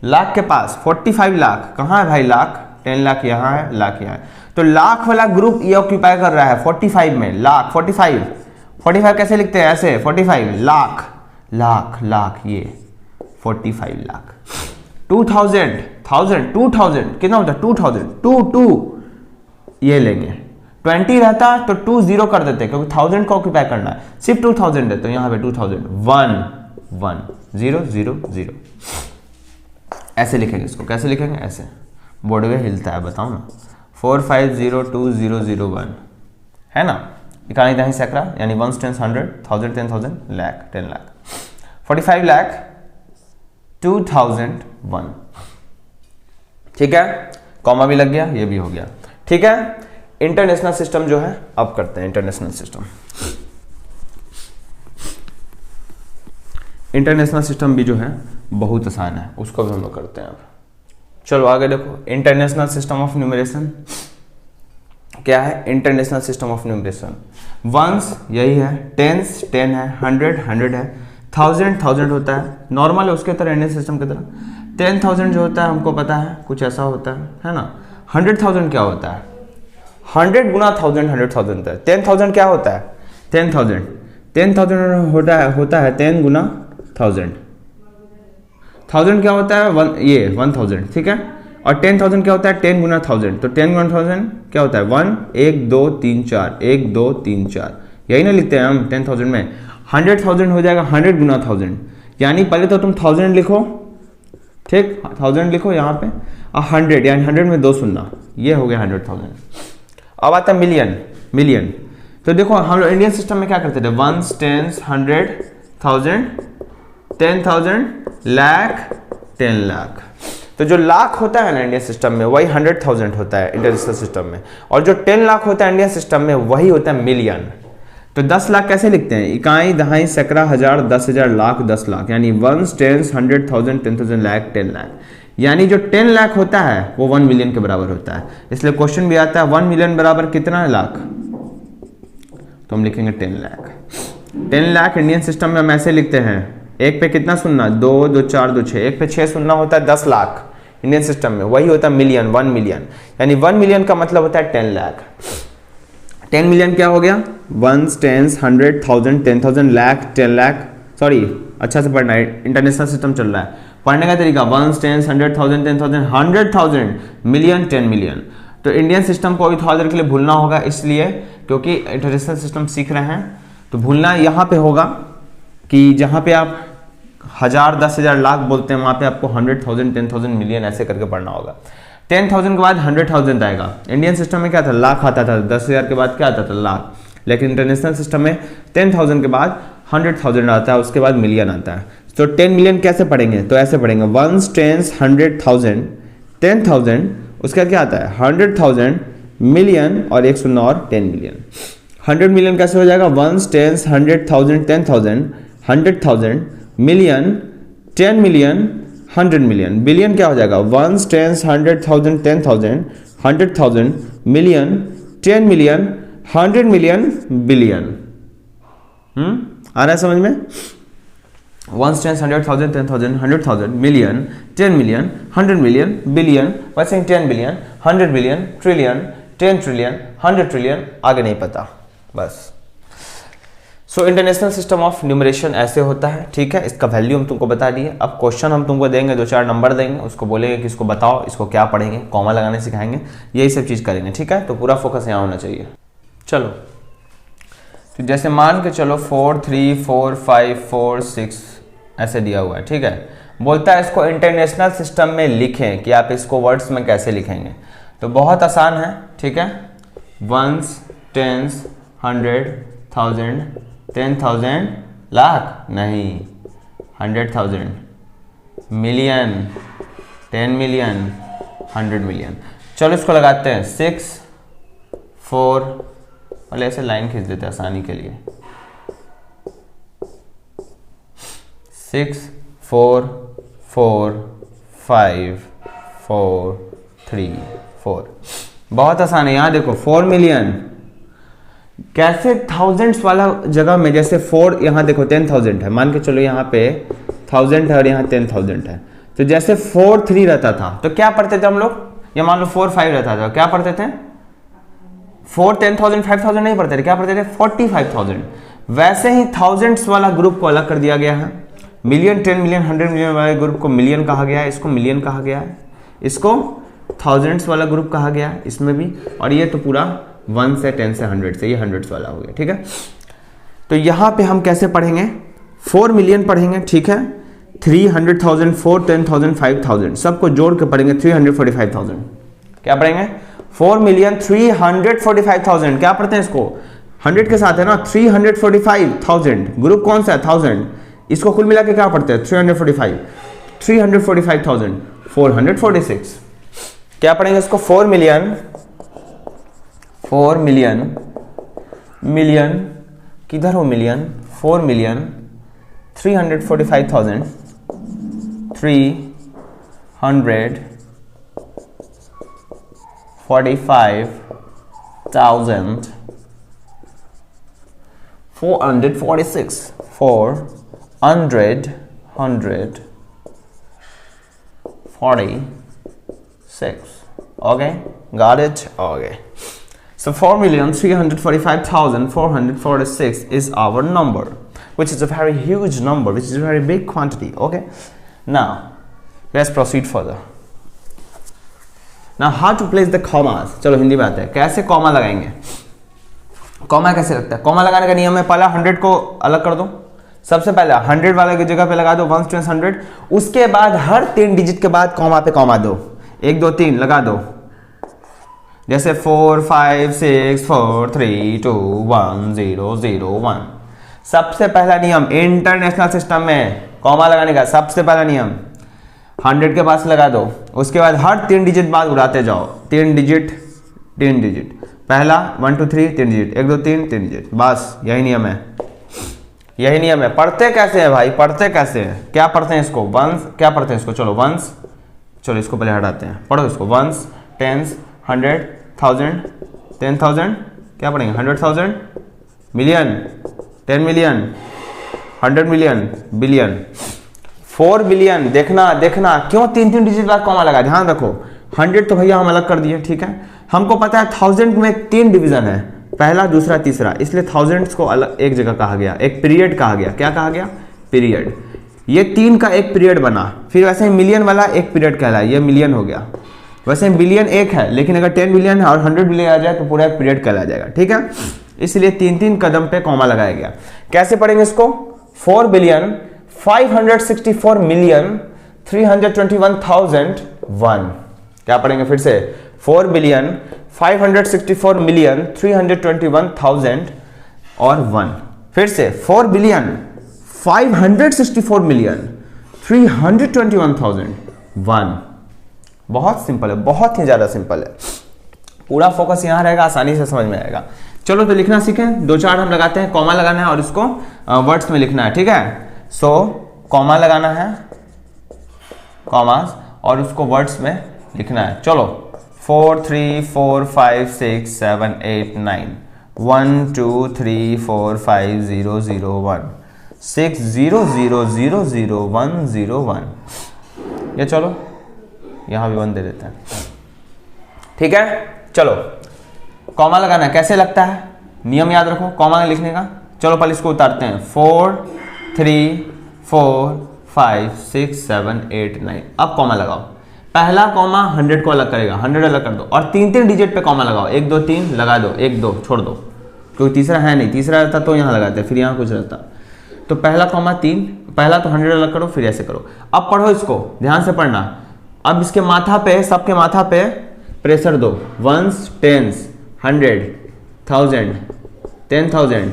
लाख के पास 45 लाख कहाँ है भाई? लाख, 10 लाख यहाँ है, लाख यहाँ है, तो लाख वाला ग्रुप ये ऑक्यूपाई कर रहा है 45 में। लाख 45 कैसे लिखते हैं? ऐसे 45 लाख लाख लाख, ये 45 लाख। 2000 कितना होता है? 2000 2 ये लेंगे, 20 रहता तो 2 0 कर देते क्योंकि 1000 को ऑक्यूपाई करना है, सिर्फ 2000 है तो यहाँ पे 2000 1 0 0 0 ऐसे लिखेंगे इसको। कैसे लिखेंगे? ऐसे, बोर्ड में हिलता है, बताओ ना। 4 5 0 2 0 0 1 है ना, इकाई दहाई सैकड़ा, यानी 1 10 100 1000 10,000 लाख 10 लाख, 45 लाख 2001। ठीक है, कॉमा भी लग गया, ये भी हो गया। ठीक है, इंटरनेशनल सिस्टम जो है अब करते हैं। इंटरनेशनल सिस्टम भी जो है बहुत आसान है, उसको भी हम लोग करते हैं अब। चलो आगे देखो, इंटरनेशनल सिस्टम ऑफ न्यूमरेशन क्या है? International system of numeration, ones यही है, टेंस 10 है, 100 है, 1000 होता है, नॉर्मल है उसके तरह, इंडियन सिस्टम की तरह। 10,000 जो होता है हमको पता है कुछ ऐसा होता है ना। 100,000 क्या होता है? 100 गुना 1000 100,000 होता है। 10,000 क्या होता है? 10,000 होता है 10 गुना 1000। 1000 क्या होता है? 1000। ठीक है, और 10,000 क्या होता है? 10 गुना 1000, तो 10 गुना 1000 क्या होता है? 1 2 3 4 1 2 3 4, यही ना लिखते हैं हम 10,000 में। 100,000 हो जाएगा 100 गुना 1000, यानी पहले तो तुम 1000 लिखो, ठीक, 1000 लिखो यहाँ पे, और 100 यानी 100 में 2 सुनना, ये हो गया 100,000। अब आता है मिलियन। तो देखो हम लोग इंडियन सिस्टम में क्या करते थे? 1 10 100 1000 10,000 लाख 10 लाख। तो जो लाख होता है ना इंडियन सिस्टम में, वही 100,000 होता है इंटरनेशनल सिस्टम में, और जो 10 लाख होता है इंडियन सिस्टम में, वही होता है मिलियन। तो 10 लाख कैसे लिखते हैं? इकाई दहाई सैकड़ा हजार 10,000 लाख 10 लाख, यानी 1 10 100 1000 10,000 लाख 10 लाख, यानी जो 10 लाख होता है वो 1 मिलियन के बराबर होता है। इसलिए क्वेश्चन भी आता है 1 मिलियन बराबर कितना है? लाख, तो हम लिखेंगे 10 लाख। 10 लाख इंडियन सिस्टम में हम ऐसे लिखते हैं, एक पे कितना सुनना? 2 2 4 2 6, एक पे 6 सुनना होता है 10 लाख इंडियन सिस्टम में, वही होता है मिलियन, 1 मिलियन, यानी 1 मिलियन का मतलब होता है 10 लाख। 10 मिलियन क्या हो गया? 1 10 100 1000 10,000 लाख 10 लाख। सॉरी, अच्छा से पढ़ना है, इंटरनेशनल सिस्टम चल रहा है, पढ़ने का तरीका 1 10 100 1000 10,000 100,000 मिलियन 10 मिलियन। तो इंडियन सिस्टम को अभी थोड़ा देर के लिए भूलना होगा, इसलिए क्योंकि इंटरनेशनल सिस्टम सीख रहे हैं, तो भूलना यहाँ पे होगा कि जहाँ पे आप 1000 10,000 लाख बोलते हैं, वहाँ पे आपको 100,000 10,000 मिलियन ऐसे करके पढ़ना होगा। 10,000 के बाद 100,000 आएगा। इंडियन सिस्टम में क्या था? लाख आता था, 10,000 के बाद क्या आता था? लाख। लेकिन इंटरनेशनल सिस्टम में 10,000 के बाद 100,000 आता है, उसके बाद मिलियन आता है। तो 10 मिलियन कैसे पढ़ेंगे? तो ऐसे पढ़ेंगे 1 10 100,000 10,000, उसका क्या आता है? 100,000 मिलियन, और एक सुनना और 10 मिलियन। 100 मिलियन कैसे हो जाएगा? 1 10 100,000 10,000 100,000 मिलियन 10 मिलियन 100 मिलियन। बिलियन क्या हो जाएगा? 1 10 100,000 10,000 100,000 मिलियन 10 मिलियन 100 मिलियन बिलियन। आ रहा है समझ में? ones, tens, 100,000, 10,000, 100,000, million, 10 million, 100 million, billion, वैसे ही 10 billion, 100 billion, trillion, 10 trillion, 100 trillion, आगे नहीं पता बस। So international system of numeration ऐसे होता है, ठीक है। इसका वैल्यू हम तुमको बता दिए। अब क्वेश्चन हम तुमको देंगे, 2-4 नंबर देंगे, उसको बोलेंगे कि इसको बताओ, इसको क्या पढ़ेंगे, कॉमा लगाने सिखाएंगे, यही सब चीज़ करेंगे, ठीक है। तो पूरा फोकस यहाँ होना चाहिए। चलो तो जैसे मान के चलो 4 3 4 5 4 6 ऐसे दिया हुआ है, ठीक है। बोलता है इसको इंटरनेशनल सिस्टम में लिखें कि आप इसको वर्ड्स में कैसे लिखेंगे। तो बहुत आसान है, ठीक है। वंस, टेंस, 100, 1000, 10,000, लाख नहीं, 100,000, मिलियन, 10 मिलियन, 100 मिलियन। चलो इसको लगाते हैं 6 4, और ऐसे लाइन खींच देते हैं आसानी के लिए, 6 4 4 5 4 3 4। बहुत आसान है। यहाँ देखो 4 मिलियन कैसे थाउजेंड्स वाला जगह में, जैसे 4 यहाँ देखो 10,000 है, मान के चलो यहाँ पे 1000 है और यहाँ 10,000 है। तो जैसे 4 3 रहता था तो क्या पढ़ते थे हम लोग, या मान लो 4 5 रहता था, क्या पढ़ते थे, 4 10,000 5,000 नहीं पढ़ते थे, क्या पढ़ते थे 45,000। वैसे ही थाउजेंड्स वाला ग्रुप को अलग कर दिया गया है। मिलियन, 10 मिलियन, 100 मिलियन वाले ग्रुप को मिलियन कहा गया है, इसको मिलियन कहा गया है, इसको थाउजेंड्स वाला ग्रुप कहा गया है इसमें भी। और ये तो पूरा 1 से 10 से 100 से, ये हंड्रेड्स वाला हो गया, ठीक है। तो यहाँ पे हम कैसे पढ़ेंगे, 4 मिलियन पढ़ेंगे, ठीक है। 300,000, 4 10,000, 5,000 सबको जोड़ के पढ़ेंगे 345,000। क्या पढ़ेंगे, 4 मिलियन 345,000। क्या पढ़ते हैं इसको, 100 के साथ है ना, 345,000 ग्रुप कौन सा है, 1000, इसको कुल मिला के क्या पढ़ते हैं 345,000 446। क्या पढ़ेंगे इसको, 4 मिलियन मिलियन किधर हो million, 4 million 345,000 345,000 446 okay, got it, okay. So 4,345,446 is our number, which is a very huge number, which is a very big quantity, okay. Now let's proceed further. Now how to place the commas, चलो हिंदी में आते हैं, कैसे comma लगाएंगे। Comma कैसे लगता है, comma लगाने का नियम है, पहला 100 को अलग कर दो, सबसे पहले 100 वाले की जगह पे लगा दो 1 10 100, उसके बाद हर 3 डिजिट के बाद कॉमा पे कॉमा दो, 1 2 3 लगा दो, जैसे 4 5 6 4 3 2 1 0 0 1। सबसे पहला नियम इंटरनेशनल सिस्टम में कॉमा लगाने का, सबसे पहला नियम 100 के पास लगा दो, उसके बाद हर 3 डिजिट बाद उड़ाते जाओ, 3 डिजिट पहला 1 2 3 3 डिजिट, 1 2 3 3 डिजिट, बस यही नियम है, यही नियम है। पढ़ते कैसे हैं भाई, पढ़ते कैसे हैं, क्या पढ़ते हैं इसको, वंस, क्या पढ़ते हैं इसको, चलो वंस, चलो इसको पहले हटाते हैं, पढ़ो इसको, वंस, टेंस, 100, 1000, 10,000, क्या पढ़ेंगे 100,000, million, 10 million, 100 million, billion, 4 billion. देखना क्यों 3 डिजिट बाद कॉमा लगा, ध्यान रखो। 100 तो भैया हम अलग कर दिए, ठीक है। हमको पता है 1000 में 3 डिवीजन है, पहला दूसरा तीसरा, इसलिए थाउजेंड्स को अलग एक जगह कहा गया, एक पीरियड कहा गया, क्या कहा गया, पीरियड। ये 3 का एक पीरियड बना, फिर वैसे ही मिलियन वाला एक पीरियड कहलाया, ये मिलियन हो गया। वैसे बिलियन एक है, लेकिन अगर 10 बिलियन और 100 बिलियन आ जाए तो पूरा एक पीरियड कहला जाएगा, ठीक है। इसलिए 3 कदम पे कॉमा लगाया गया। कैसे पढ़ेंगे इसको, 4 बिलियन 564 मिलियन 321,001। क्या पढ़ेंगे फिर से, 4 बिलियन 564 मिलियन 321,000 और 1। फिर से 4 बिलियन 564 मिलियन 321,001। बहुत सिंपल है, बहुत ही ज्यादा सिंपल है। पूरा फोकस यहां रहेगा, आसानी से समझ में आएगा। चलो तो लिखना सीखें, 2-4 हम लगाते हैं, कॉमा लगाना है और इसको वर्ड्स में लिखना है, ठीक है। सो कॉमा लगाना है, कॉमास, और उसको वर्ड्स में लिखना है। चलो 4 3 4 5 6 7 8 9 1 2 3 4 5 0 0 1 600000101। ये चलो यहाँ भी 1 दे देते हैं, ठीक है। चलो कॉमा लगाना है, कैसे लगता है नियम याद रखो कॉमा लिखने का। चलो पहले इसको उतारते हैं, 4 3 4 5 6 7 8 9। अब कॉमा लगाओ, पहला कॉमा 100 को अलग करेगा, 100 अलग कर दो और 3 डिजिट पे कॉमा लगाओ, 1 2 3 लगा दो, 1 2 छोड़ दो, क्योंकि तीसरा है नहीं, तीसरा रहता तो यहाँ लगाते, फिर यहाँ कुछ रहता। तो पहला कॉमा 3, पहला तो 100 अलग करो, फिर ऐसे करो। अब पढ़ो इसको, ध्यान से पढ़ना। अब इसके माथा पे, सबके माथा पे प्रेशर दो, 1s 10s 100 1000 10,000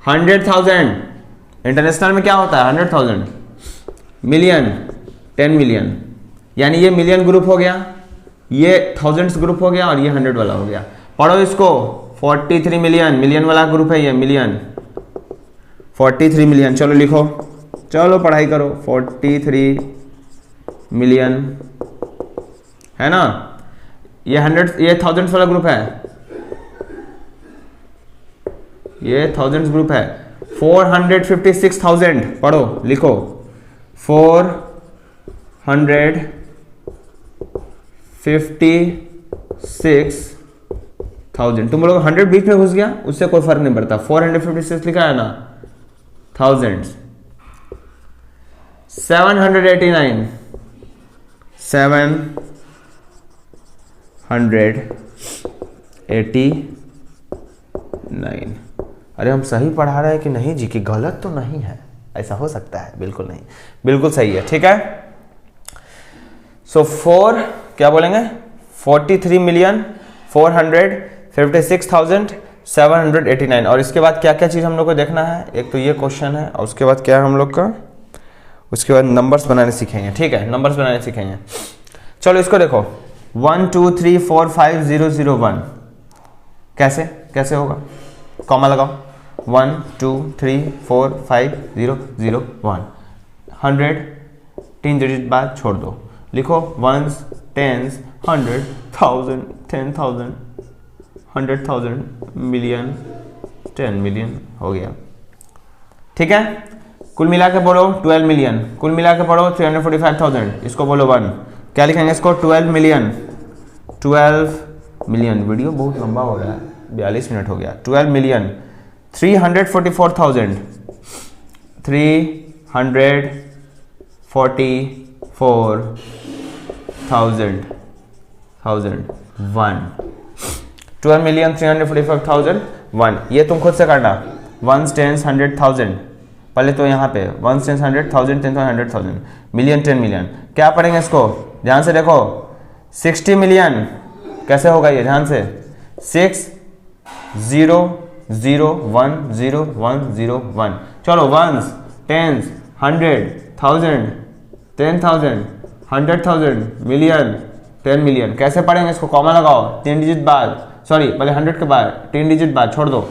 100,000। इंटरनेशनल में क्या होता है 100,000, मिलियन 10 मिलियन, यानी ये मिलियन ग्रुप हो गया, ये थाउजेंड्स ग्रुप हो गया और ये 100 वाला हो गया। पढ़ो इसको, 43 मिलियन, मिलियन वाला ग्रुप है ये, मिलियन 43 मिलियन। चलो लिखो, चलो पढ़ाई करो, 43 मिलियन है ना। ये 100, ये थाउजेंड्स वाला ग्रुप है, ये थाउजेंड्स ग्रुप है। 456,000 पढ़ो लिखो, 456,000। तुम लोग 100 बीच में घुस गया, उससे कोई फर्क नहीं पड़ता, 456 लिखा है ना, थाउजेंड्स। 789 789। अरे हम सही पढ़ा रहे हैं कि नहीं जी, कि गलत तो नहीं है, ऐसा हो सकता है? बिल्कुल नहीं, बिल्कुल सही है, ठीक है। सो 4 क्या बोलेंगे, 43,456,789। और इसके बाद क्या क्या चीज़ हम लोग को देखना है, एक तो ये क्वेश्चन है और उसके बाद क्या है हम लोग का, उसके बाद नंबर्स बनाने सीखेंगे, ठीक है, नंबर्स बनाने सीखेंगे। चलो इसको देखो, 1 2 3 4 5 0 0 1। कैसे कैसे होगा, कॉमा लगाओ, 1 2 3 4 5 0 0 1। 100 3 डिजिट बाद छोड़ दो, लिखो 1s 10s 100 1000 10,000 100,000 मिलियन 10 मिलियन हो गया, ठीक है। कुल मिला के बोलो 12 मिलियन, कुल मिला के पढ़ो 345,000, इसको बोलो 1। क्या लिखेंगे इसको, 12 मिलियन 12 मिलियन। वीडियो बहुत लंबा हो रहा है, 42 मिनट हो गया। 12 मिलियन 344,000 344,000 1। 12 मिलियन 345,001। ये तुम खुद से करना, 1s 10s 100,000, पहले तो यहाँ पे 1s 10s 100,000 10,000 100,000 मिलियन 10 मिलियन। क्या पढ़ेंगे इसको, ध्यान से देखो, 60 मिलियन कैसे होगा ये, ध्यान से, 6 0 0 1 0 1 0 1। चलो 1s 10s 100,000 10,000 100,000 मिलियन 10 मिलियन। कैसे पढ़ेंगे इसको, कॉमा लगाओ, 3 डिजिट बाद, सॉरी पहले 100 के बाद 3 डिजिट बाद छोड़ दो,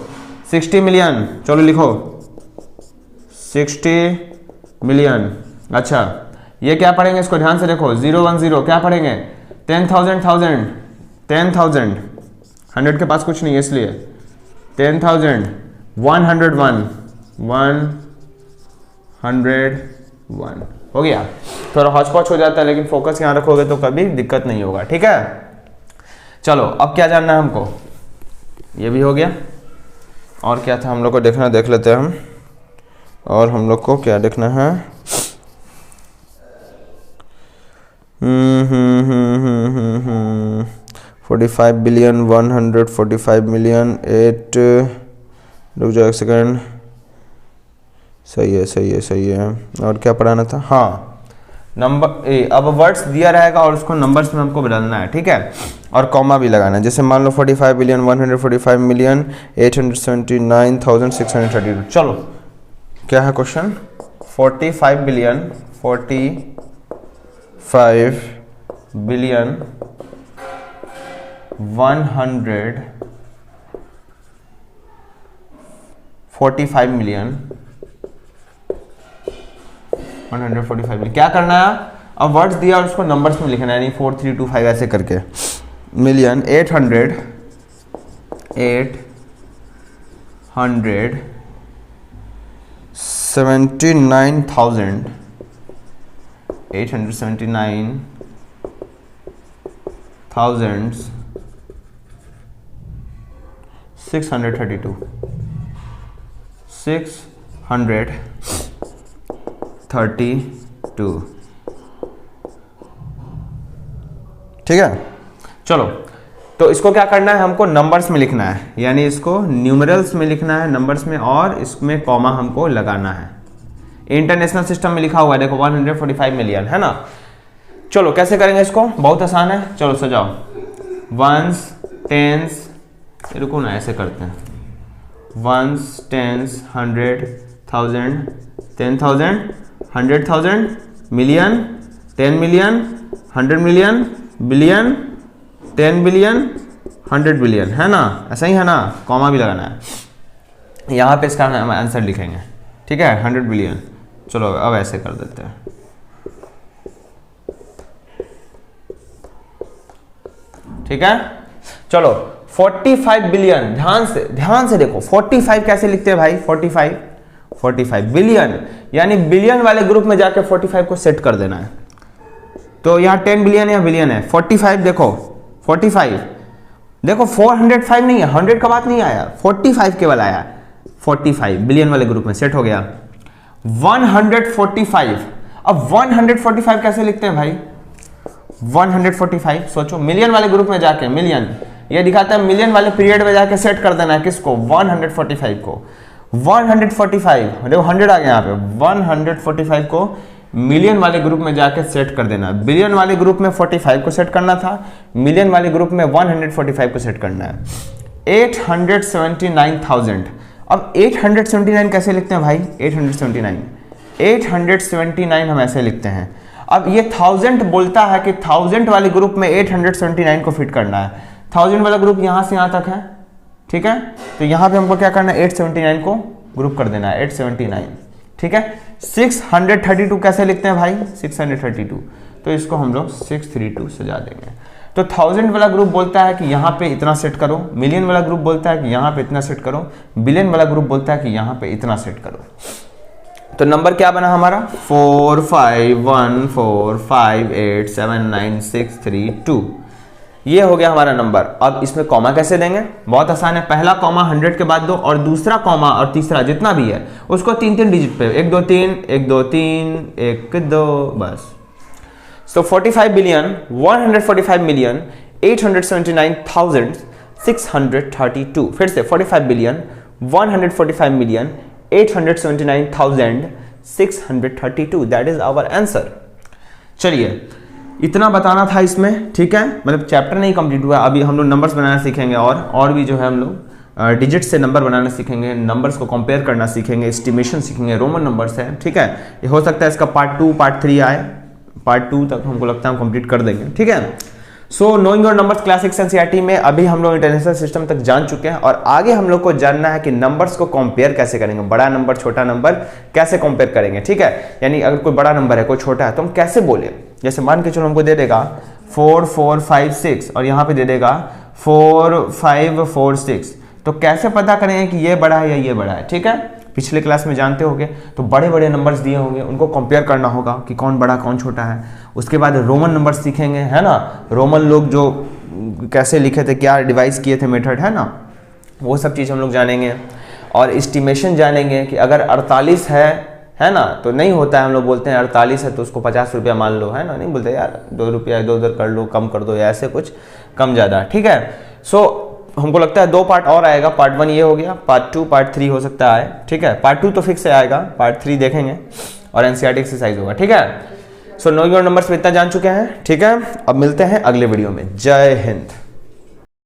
60 मिलियन। चलो लिखो 60 मिलियन। अच्छा ये क्या पढ़ेंगे इसको, ध्यान से देखो, 0 1 0 क्या पढ़ेंगे, 10,000 10,000 100 के पास कुछ नहीं है इसलिए 10,000 101 101 हो गया। थोड़ा हौच-पौच हो जाता है लेकिन फोकस यहाँ रखोगे तो कभी दिक्कत नहीं होगा, ठीक है। चलो अब क्या जानना है हमको, ये भी हो गया। और क्या था हम लोग को देखना, देख लेते हैं हम। और हम लोग को क्या देखना है, 45 बिलियन 145 मिलियन 8। रुक जाओ एक सेकेंड, सही है सही है सही है। और क्या पढ़ाना था, हाँ नंबर ए। अब वर्ड्स दिया रहेगा और उसको नंबर्स में हमको बदलना है, ठीक है, और कॉमा भी लगाना है। जैसे मान लो 45 बिलियन 145 मिलियन 879,632। चलो क्या है question, 45 billion 45 billion 145 million 145 million. क्या करना है, अब वर्ड्स दिया और उसको नंबर्स में लिखना है, यानी 4 3 2 5 ऐसे करके। मिलियन 800 800 632 ठीक है। चलो तो इसको क्या करना है, हमको नंबर्स में लिखना है, यानी इसको न्यूमरल्स में लिखना है, नंबर्स में, और इसमें कॉमा हमको लगाना है। इंटरनेशनल सिस्टम में लिखा हुआ है देखो 145 मिलियन है ना। चलो कैसे करेंगे इसको, बहुत आसान है। चलो सजाओ, वंस टेंस, रुको ना ऐसे करते हैं, ones tens 100,000 10,000 100,000 million 10 million 100 million billion 10 billion 100 billion है ना, ऐसा ही है ना। कॉमा भी लगाना है, यहाँ पे इसका हम आंसर लिखेंगे, ठीक है 100 बिलियन। चलो अब ऐसे कर देते हैं, ठीक है। चलो 45 बिलियन, ध्यान से देखो 45 कैसे लिखते हैं भाई, 45 बिलियन, यानी बिलियन वाले ग्रुप में जाके 45 को सेट कर देना है। तो यहाँ 10 बिलियन या बिलियन है, 45 देखो 45 देखो 405 नहीं है, 100 का बात नहीं आया, 45 केवल आया, 45 बिलियन वाले ग्रुप में सेट हो गया। 145, अब 145 कैसे लिखते हैं भाई, 145 सोचो, मिलियन वाले ग्रुप में जाके, मिलियन ये दिखाता है, मिलियन वाले पीरियड में जाके सेट कर देना है किसको, 145 को। 145 देखो 100 आ गया यहाँ पे, 145 को मिलियन वाले ग्रुप में जाके सेट कर देना। बिलियन वाले ग्रुप में 45 को सेट करना था, मिलियन वाले ग्रुप में 145 को सेट करना है। 879,000, अब 879 कैसे लिखते हैं भाई, 879 हम ऐसे लिखते हैं। अब ये 1000 बोलता है कि 1000 वाले ग्रुप में 879 को फिट करना है। 1000 वाला ग्रुप यहाँ से यहाँ तक है, ठीक है। तो यहाँ पे हमको क्या करना है, 879 को ग्रुप कर देना है, 879, ठीक है। 632 कैसे लिखते हैं भाई, 632, तो इसको हम लोग 632 सजा देंगे। तो 1000 वाला ग्रुप बोलता है कि यहाँ पे इतना सेट करो, मिलियन वाला ग्रुप बोलता है कि यहाँ पे इतना सेट करो, बिलियन वाला ग्रुप बोलता है कि यहाँ पे इतना सेट करो। तो नंबर क्या बना हमारा, 45145879632, ये हो गया हमारा नंबर। अब इसमें कॉमा कैसे देंगे, बहुत आसान है। पहला कॉमा 100 के बाद दो, और दूसरा कॉमा और तीसरा जितना भी है उसको 3-3 डिजिट पे, 1 2 3 1 2 3 1 2 बस। सो 45 बिलियन 145 मिलियन 879,632, फिर से 45 billion 145 million 879,632, that is our answer. चलिए इतना बताना था इसमें, ठीक है। मतलब चैप्टर नहीं कंप्लीट हुआ, अभी हम लोग नंबर्स बनाना सीखेंगे, और भी जो है हम लोग डिजिट से नंबर बनाना सीखेंगे, नंबर्स को कंपेयर करना सीखेंगे, एस्टिमेशन सीखेंगे, रोमन नंबर्स है, ठीक है। ये हो सकता है इसका पार्ट 2 पार्ट 3 आए, पार्ट 2 तक हमको लगता है हम कंप्लीट कर देंगे, ठीक है। सो knowing your numbers class 6 NCERT में अभी हम लोग इंटरनेशनल सिस्टम तक जान चुके हैं, और आगे हम लोग को जानना है कि नंबर्स को कंपेयर कैसे करेंगे, बड़ा नंबर छोटा नंबर कैसे कंपेयर करेंगे, ठीक है। यानी अगर कोई बड़ा नंबर है कोई छोटा है तो हम कैसे बोले, जैसे मान के चलो हमको दे देगा 4456 और यहाँ पे दे देगा 4546, तो कैसे पता करेंगे कि ये बड़ा है या ये बड़ा है, ठीक है। पिछले क्लास में जानते होंगे, तो बड़े बड़े नंबर्स दिए होंगे, उनको कंपेयर करना होगा कि कौन बड़ा कौन छोटा है। उसके बाद रोमन नंबर्स सीखेंगे, है ना, रोमन लोग जो कैसे लिखे थे, क्या डिवाइस किए थे मेथड, है ना, वो सब चीज़ हम लोग जानेंगे। और एस्टिमेशन जानेंगे कि अगर 48 है ना, तो नहीं होता है, हम लोग बोलते हैं 48 है तो उसको 50 रुपया मान लो, है ना, नहीं बोलते यार 2 रुपया इधर उधर कर लो, कम कर दो, या ऐसे कुछ कम ज़्यादा, ठीक है। सो हमको लगता है 2 पार्ट और आएगा, पार्ट 1 ये हो गया, पार्ट 2 पार्ट 3 हो सकता है, ठीक है। पार्ट 2 तो फिक्स से आएगा, पार्ट 3 देखेंगे और एनसीईआरटी एक्सरसाइज होगा, ठीक है। सो नो योर नंबर्स में इतना जान चुके हैं, ठीक है। अब मिलते हैं अगले वीडियो में, जय हिंद।